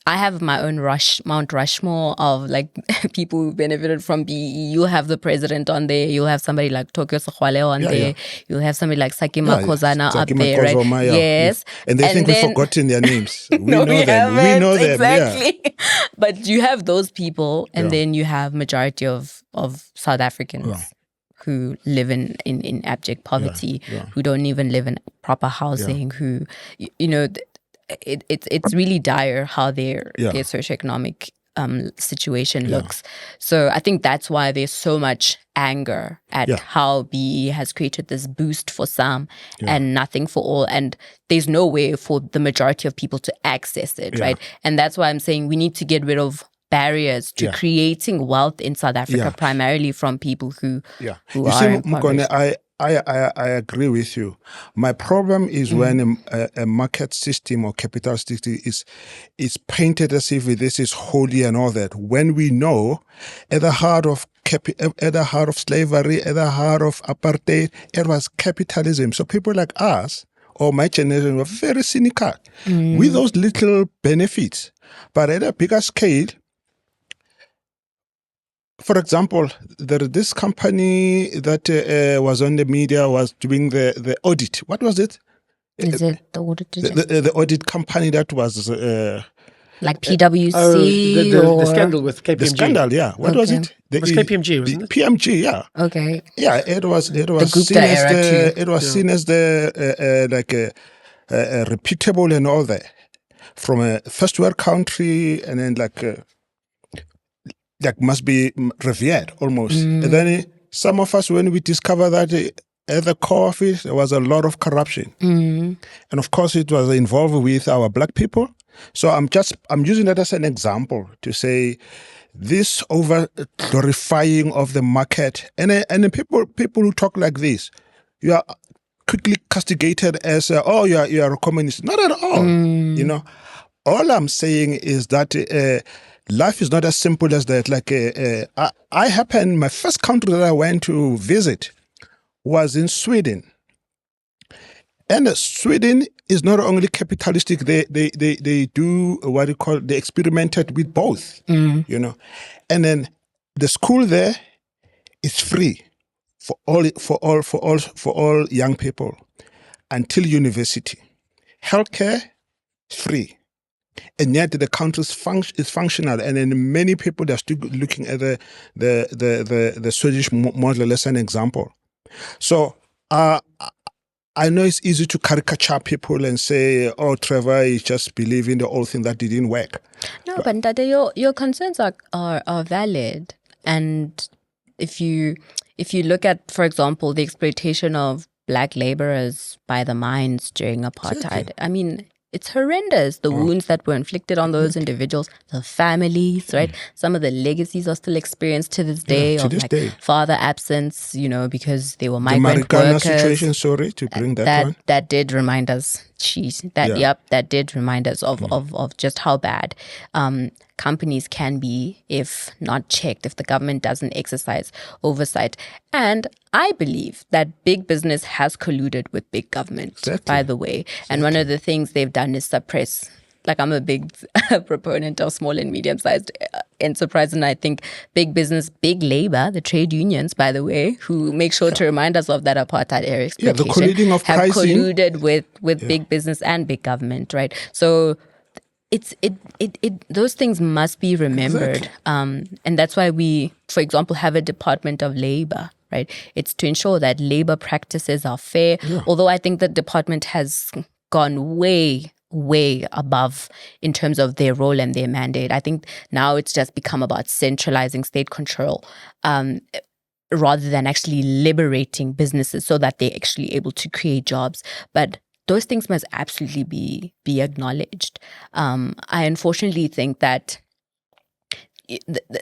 I have my own Mount Rushmore of like people who benefited from BEE. You'll have the president on there. You'll have somebody like Tokyo Sokhwaleo on there. You'll have somebody like Saki Makhosana up there, right? Yes. And they think we've forgotten their names. We know them. We know them. Exactly. But you have those people, and then you have majority of South Africans who live in abject poverty, who don't even live in proper housing, who, it's really dire how their socioeconomic situation looks. So I think that's why there's so much anger at how BEE has created this boost for some and nothing for all, and there's no way for the majority of people to access it, right? And that's why I'm saying we need to get rid of barriers to creating wealth in South Africa, primarily from people who you are see, impoverished. Mugone, I agree with you. My problem is when a market system or capital system is painted as if this is holy and all that. When we know at the heart of slavery, at the heart of apartheid, it was capitalism. So people like us or my generation were very cynical with those little benefits. But at a bigger scale, for example, there is this company that was on the media, was doing the audit. What was it? Is it the audit? The audit company that was... like PwC? The scandal with KPMG. The scandal, yeah. What was it? It was KPMG, wasn't it? PMG, yeah. Okay. Yeah, it was seen as a reputable and all that. From a first world country, and then like must be revered almost. And then some of us, when we discover that at the core of it, there was a lot of corruption. And of course, it was involved with our Black people. So I'm using that as an example to say this over glorifying of the market. And people who talk like this, quickly castigated as, oh, you are a communist. Not at all. You know, all I'm saying is that life is not as simple as that. Like my first country that I went to visit was in Sweden. And Sweden is not only capitalistic, they do what you call, they experimented with both, you know. And then the school there is free for all young people until university. Healthcare is free. And yet the country is functional, and then many people are still looking at the Swedish model as an example. So I know it's easy to caricature people and say, "Oh, Trevor is just believing the old thing that didn't work." No, but Ndade, your concerns are valid, and if you look at, for example, the exploitation of black laborers by the mines during apartheid, Exactly. I mean, it's horrendous. The wounds that were inflicted on those individuals, the families, right? Some of the legacies are still experienced to this day to of this like day. father absence, you know, because they were The migrant Marikana workers. situation, sorry to bring that one. That did remind us, that did remind us of just how bad companies can be if not checked, if the government doesn't exercise oversight. And I believe that big business has colluded with big government, by the way. And one of the things they've done is suppress. Like, I'm a big proponent of small and medium-sized enterprise, and I think big business, big labor, the trade unions, by the way, who make sure to remind us of that apartheid era exploitation, the colluding of have pricing. colluded with big business and big government, right? So those things must be remembered, and that's why we, for example, have a Department of Labor. Right, it's to ensure that labor practices are fair. Although I think the department has gone way above in terms of their role and their mandate. I think now it's just become about centralizing state control rather than actually liberating businesses so that they're actually able to create jobs. But those things must absolutely be acknowledged. I unfortunately think that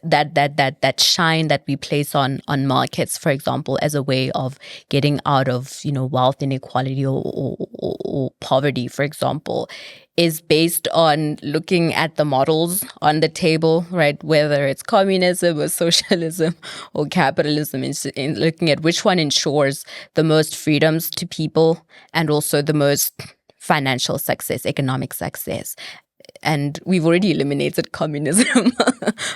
that shine that we place on markets, for example, as a way of getting out of, you know, wealth inequality or poverty, for example, is based on looking at the models on the table, right? Whether it's communism or socialism or capitalism, in looking at which one ensures the most freedoms to people and also the most financial success, economic success. And we've already eliminated communism.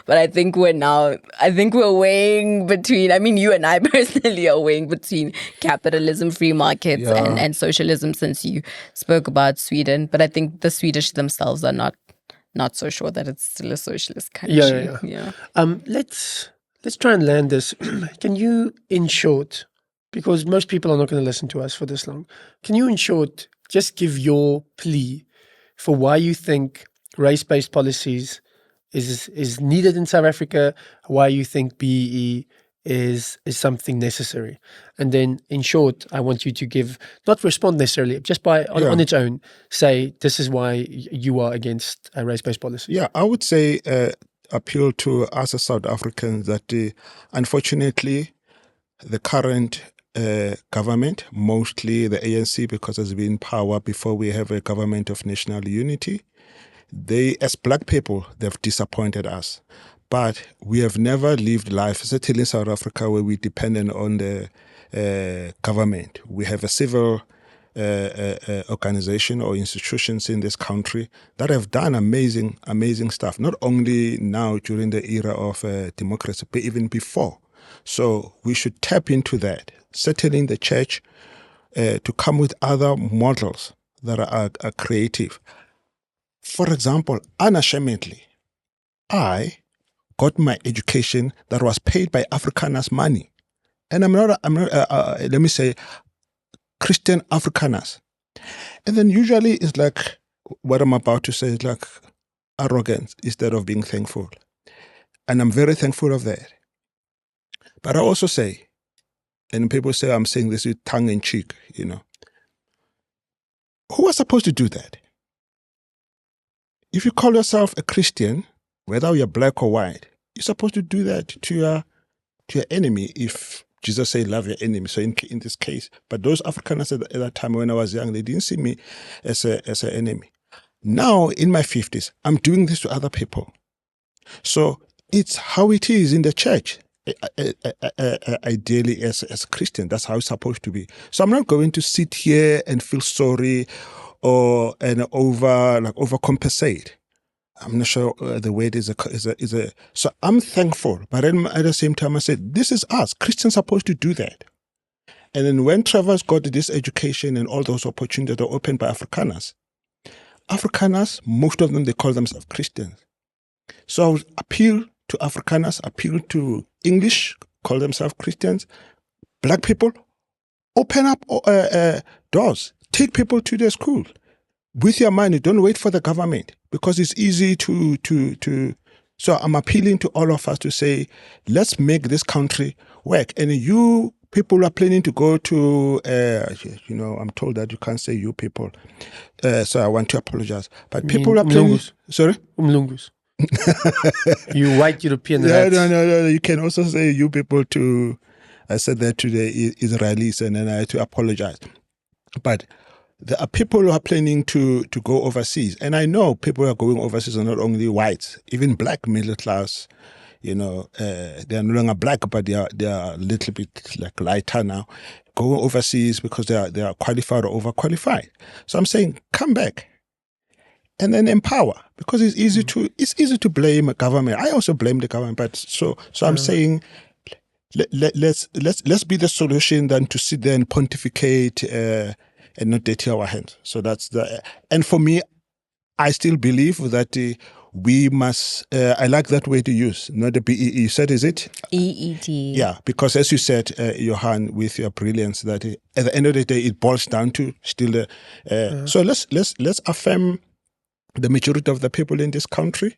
But I think we're weighing between, I mean, you and I personally are weighing between capitalism, free markets, and socialism, since you spoke about Sweden. But I think the Swedish themselves are not so sure that it's still a socialist country. Yeah. Let's try and land this. Can you, in short, because most people are not going to listen to us for this long, can you, in short, just give your plea for why you think race-based policies is needed in South Africa, why you think BEE is something necessary? And then, in short, I want you to give, not respond necessarily, just on its own, say this is why you are against a race-based policy. Yeah, I would say appeal to us as South Africans that unfortunately the current government, mostly the ANC, because it's been in power before we have a government of national unity, they, as black people, they've disappointed us. But we have never lived life, certainly in South Africa, where we're dependent on the government. We have a civil organization or institutions in this country that have done amazing stuff, not only now during the era of democracy, but even before. So we should tap into that, certainly in the church, to come with other models that are creative. For example, unashamedly, I got my education that was paid by Afrikaners' money. And I'm not let me say, Christian Afrikaners. And then usually it's like, what I'm about to say is like arrogance instead of being thankful. And I'm very thankful of that. But I also say, and people say I'm saying this with tongue in cheek, you know, who was supposed to do that? If you call yourself a Christian, whether you're black or white, you're supposed to do that to your enemy if Jesus said, love your enemy. So in this case, but those Afrikaners at that time when I was young, they didn't see me as an enemy. Now, in my 50s, I'm doing this to other people. So it's how it is in the church. Ideally, as a Christian, that's how it's supposed to be. So I'm not going to sit here and feel sorry or overcompensate. I'm not sure the word is a. So I'm thankful, but then at the same time, I said, this is us. Christians are supposed to do that. And then when Trevor's got this education and all those opportunities that are opened by Afrikaners, most of them, they call themselves Christians. So I appeal to Afrikaners, appeal to English, call themselves Christians. Black people, open up doors. Take people to their school. With your money, don't wait for the government, because it's easy to. So I'm appealing to all of us to say, let's make this country work. And you people are planning to go to, I'm told that you can't say you people. So I want to apologize. But people are planning. Sorry? Umlungus. You white European rats. No. You can also say you people to, I said that to the Israelis, and then I had to apologize. But there are people who are planning to go overseas. And I know people who are going overseas are not only whites, even black middle class. They are no longer black, but they are a little bit like lighter now, going overseas because they are qualified or overqualified. So I'm saying, come back and then empower, because it's easy to blame a government. I also blame the government, but so I'm saying, let's be the solution than to sit there and pontificate and not dirty our hands. So that's and for me, I still believe that we must, I like that way to use, not the BEE. You said, is it? EED. Yeah, because as you said, Johan, with your brilliance, that at the end of the day, it boils down to still so let's affirm the majority of the people in this country.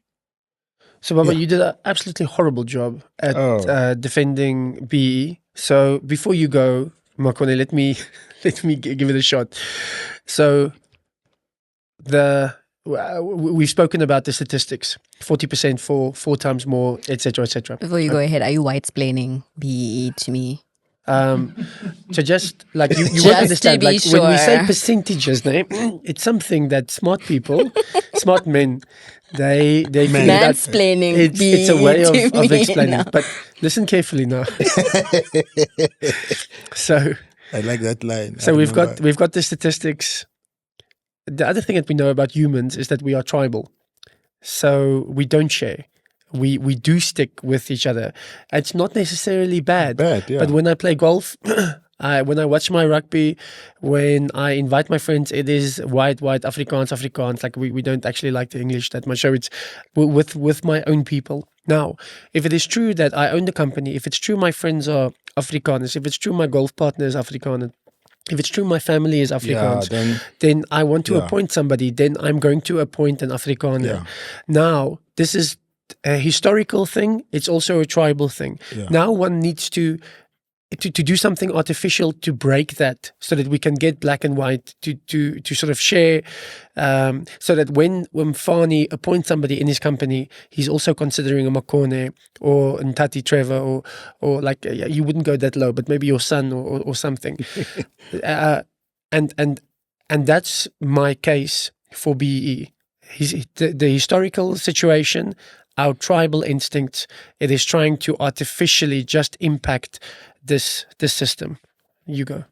So, Baba, you did an absolutely horrible job at defending BEE. So before you go, Makone, let me give it a shot. So we've spoken about the statistics: 40% for 4 times more, etc., etc. Before you go ahead, are you white-splaining BEE to me? So just like you won't understand, like when we say percentages, it's something that smart people, smart men, they mansplaining. It's a way of explaining. No. But listen carefully now. So I like that line. So we've got the statistics. The other thing that we know about humans is that we are tribal. So we don't share. We do stick with each other. It's not necessarily bad. Yeah. But when I play golf, when I watch my rugby, when I invite my friends, it is white, Afrikaans. Like we don't actually like the English that much. So it's with my own people. Now, if it is true that I own the company, if it's true my friends are Afrikaners, if it's true my golf partner is Afrikaner, if it's true my family is Afrikaans, then I want to appoint somebody, then I'm going to appoint an Afrikaner. Yeah. Now, this is a historical thing. It's also a tribal thing. Yeah. Now one needs to do something artificial to break that, so that we can get black and white to sort of share, so that when Mfani appoints somebody in his company, he's also considering a Makone or Ntati Trevor or like you wouldn't go that low, but maybe your son or something. And that's my case for BEE. The historical situation, our tribal instincts, it is trying to artificially just impact this system. You go.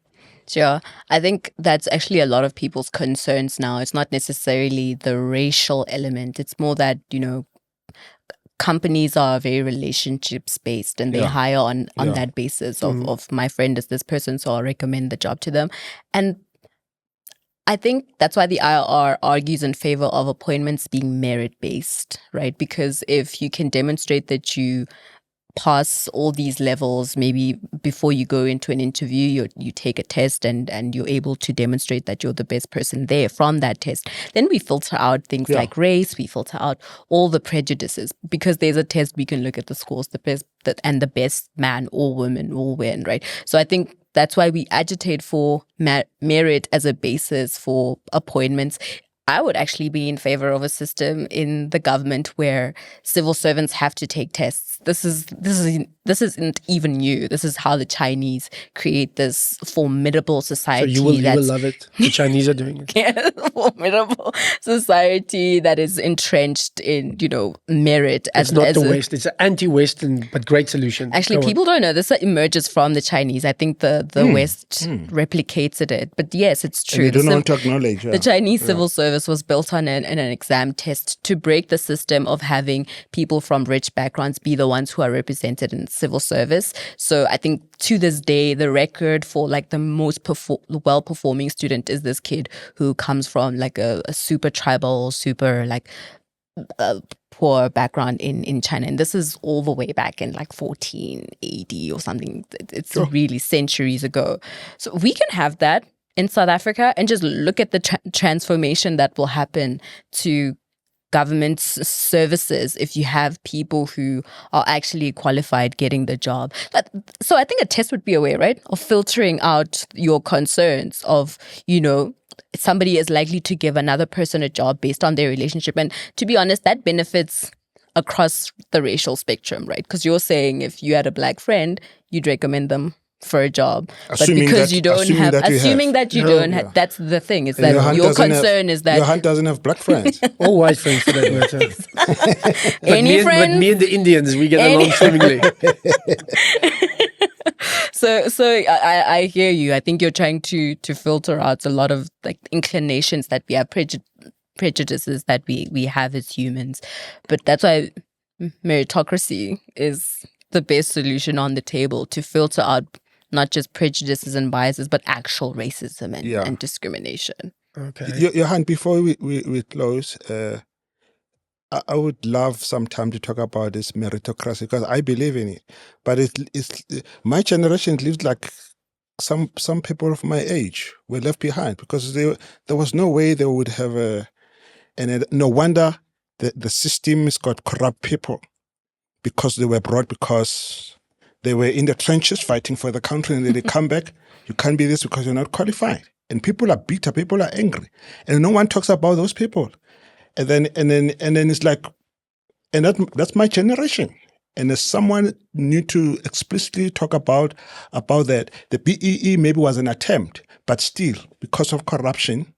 Sure. I think that's actually a lot of people's concerns now. It's not necessarily the racial element. It's more that, companies are very relationships based, and they hire on that basis of my friend is this person, so I'll recommend the job to them. And I think that's why the IR argues in favor of appointments being merit-based, right? Because if you can demonstrate that you pass all these levels, maybe before you go into an interview, you take a test and you're able to demonstrate that you're the best person there from that test, then we filter out things like race, we filter out all the prejudices, because there's a test we can look at the scores, the best man or woman will win, right? So I think that's why we agitate for merit as a basis for appointments. I would actually be in favor of a system in the government where civil servants have to take tests. This isn't even new. This is how the Chinese create this formidable So society. you will love it. The Chinese are doing it. Yeah, formidable society that is entrenched in, merit. It's not the West. It's an anti-Western but great solution. Actually, people don't know this emerges from the Chinese. I think the West replicated it. But yes, it's true. And you don't want to acknowledge. The Chinese civil service was built on an exam test to break the system of having people from rich backgrounds be the ones who are represented in civil service. So I think to this day, the record for like the most well-performing student is this kid who comes from like a super tribal, super like poor background in China. And this is all the way back in like 1480 or something. It's really centuries ago. So we can have that in South Africa and just look at the transformation that will happen to government services if you have people who are actually qualified getting the job. So I think a test would be a way, right, of filtering out your concerns of, somebody is likely to give another person a job based on their relationship. And to be honest, that benefits across the racial spectrum, right? Because you're saying if you had a black friend, you'd recommend them for a job, assuming but because that, you don't have, assuming that you don't have, that's the thing. Is that your concern is that your hunt doesn't have black friends or white friends for that matter. But me and the Indians, we get along swimmingly. So I hear you. I think you're trying to filter out a lot of like inclinations that we have, prejudices that we have as humans. But that's why meritocracy is the best solution on the table to filter out not just prejudices and biases, but actual racism and discrimination. Okay. Johan, before we close, I would love some time to talk about this meritocracy because I believe in it. But it's my generation lives like some people of my age were left behind because there was no way they would have and no wonder the system's got corrupt people because they were brought because they were in the trenches fighting for the country, and then they come back. You can't be this because you're not qualified. And people are bitter, people are angry. And no one talks about those people. And then it's like, and that's my generation. And as someone need to explicitly talk about that, the BEE maybe was an attempt, but still, because of corruption,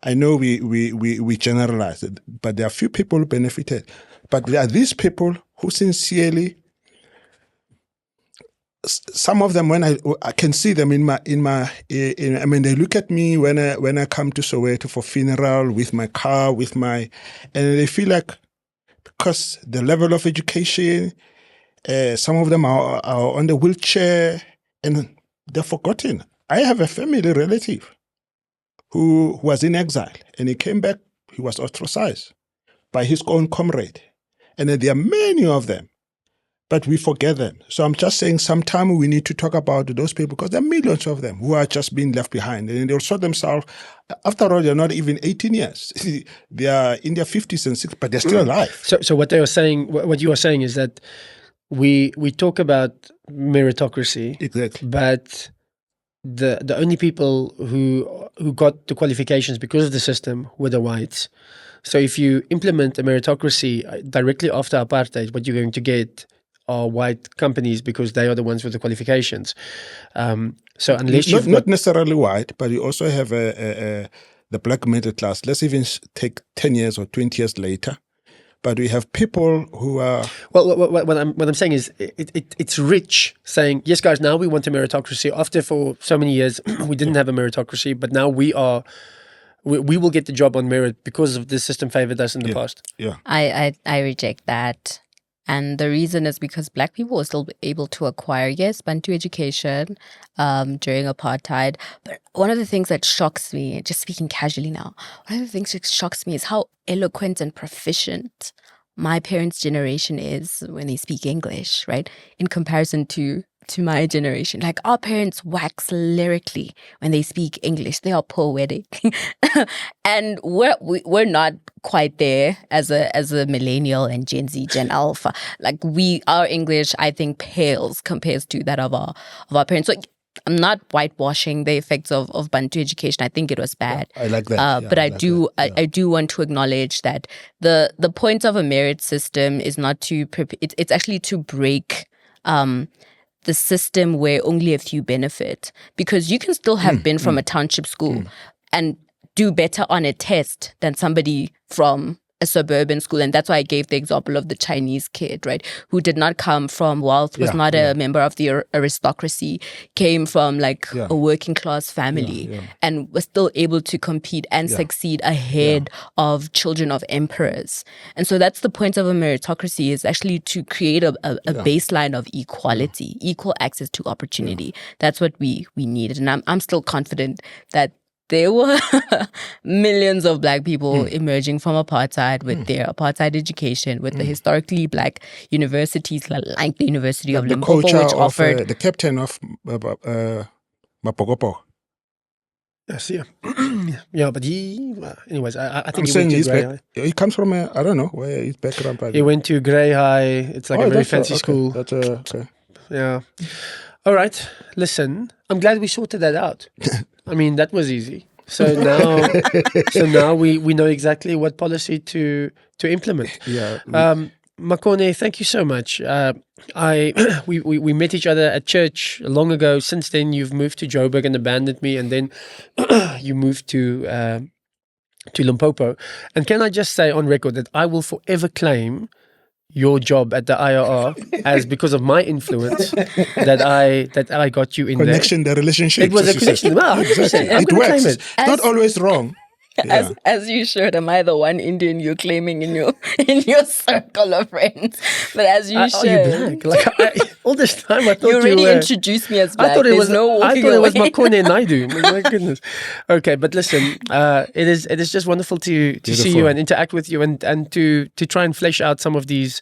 I know we generalize it, but there are few people who benefited. But there are these people who sincerely, some of them, when I can see them I mean, they look at me when I come to Soweto for funeral with my car, and they feel like, because the level of education, some of them are on the wheelchair and they're forgotten. I have a family relative who was in exile and he came back, he was ostracized by his own comrade. And there are many of them. But we forget them. So I'm just saying sometime we need to talk about those people because there are millions of them who are just being left behind. And they'll sort themselves, after all, they're not even 18 years. They are in their 50s and 60s, but they're still alive. So what they are saying, what you are saying is that we talk about meritocracy. Exactly. But the only people who got the qualifications because of the system were the whites. So if you implement a meritocracy directly after apartheid, what you're going to get are white companies because they are the ones with the qualifications. So unless you've not necessarily white, but you also have the black middle class. Let's even take 10 years or 20 years later. But we have people who are... Well, what I'm saying is it's rich saying, yes, guys, now we want a meritocracy. After for so many years, we didn't have a meritocracy, but now we will get the job on merit because of the system favored us in the past. Yeah, I reject that. And the reason is because Black people were still able to acquire, yes, Bantu education during apartheid. But one of the things that shocks me, just speaking casually now, one of the things that shocks me is how eloquent and proficient my parents' generation is when they speak English, right? In comparison to my generation. Like, our parents wax lyrically when they speak English. They are poetic. And we're not quite there as a millennial and Gen Z, Gen Alpha. Like, our English, I think, pales compares to that of our parents. So I'm not whitewashing the effects of Bantu education. I think it was bad. I like that. But I do want to acknowledge that the point of a merit system is not to it's actually to break the system where only a few benefit, because you can still have been from a township school and do better on a test than somebody from a suburban school. And that's why I gave the example of the Chinese kid, right, who did not come from wealth, was not a member of the aristocracy, came from like a working class family and was still able to compete and succeed ahead of children of emperors. And so that's the point of a meritocracy, is actually to create a baseline of equality, equal access to opportunity. That's what we needed. And I'm still confident that there were millions of Black people emerging from apartheid with their apartheid education, with the historically Black universities like the University of Limpopo, which offered... the captain of Mapogopo. Yes, yeah. Yeah, but anyways, I think I'm saying he went to Grey High. he comes from I don't know where his background. He went to Grey High. It's like a very fancy school. That's okay. Yeah. All right. Listen, I'm glad we sorted that out. I mean, that was easy. So now we know exactly what policy to implement. Yeah. Makone, thank you so much. We met each other at church long ago. Since then, you've moved to Joburg and abandoned me, and then you moved to Limpopo. And can I just say on record that I will forever claim your job at the IRR as because of my influence that I got you in connection, there. The relationship. It was a connection. Well, 100%. I'm it gonna works. claim it. It's not always wrong. Yeah. As you should, am I the one Indian you're claiming in your circle of friends? But as you should, are you black? Like all this time, I thought you already were, introduced me as black. I thought it There's was no I walking thought it was away. Makone Naidu. My goodness. Okay, but listen, it is just wonderful to see you and interact with you and to try and flesh out some of these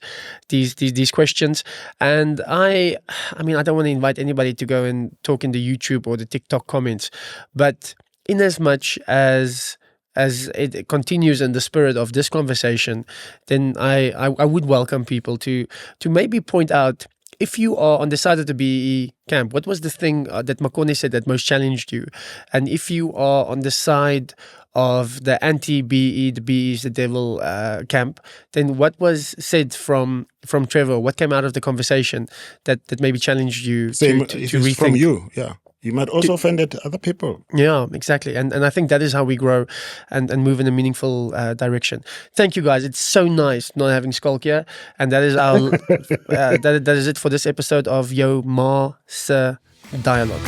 questions. And I mean, I don't want to invite anybody to go and talk in the YouTube or the TikTok comments, but in as much as it continues in the spirit of this conversation, then I would welcome people to maybe point out, if you are on the side of the BEE camp, what was the thing that Makone said that most challenged you? And if you are on the side of the anti-BEE, the BEE is the devil camp, then what was said from Trevor? What came out of the conversation that maybe challenged you to rethink? From you, yeah. You might also offend other people. Yeah, exactly. And I think that is how we grow and move in a meaningful direction. Thank you, guys. It's so nice not having Skulk here. And that is our that is it for this episode of Yo Ma Se Dialogue.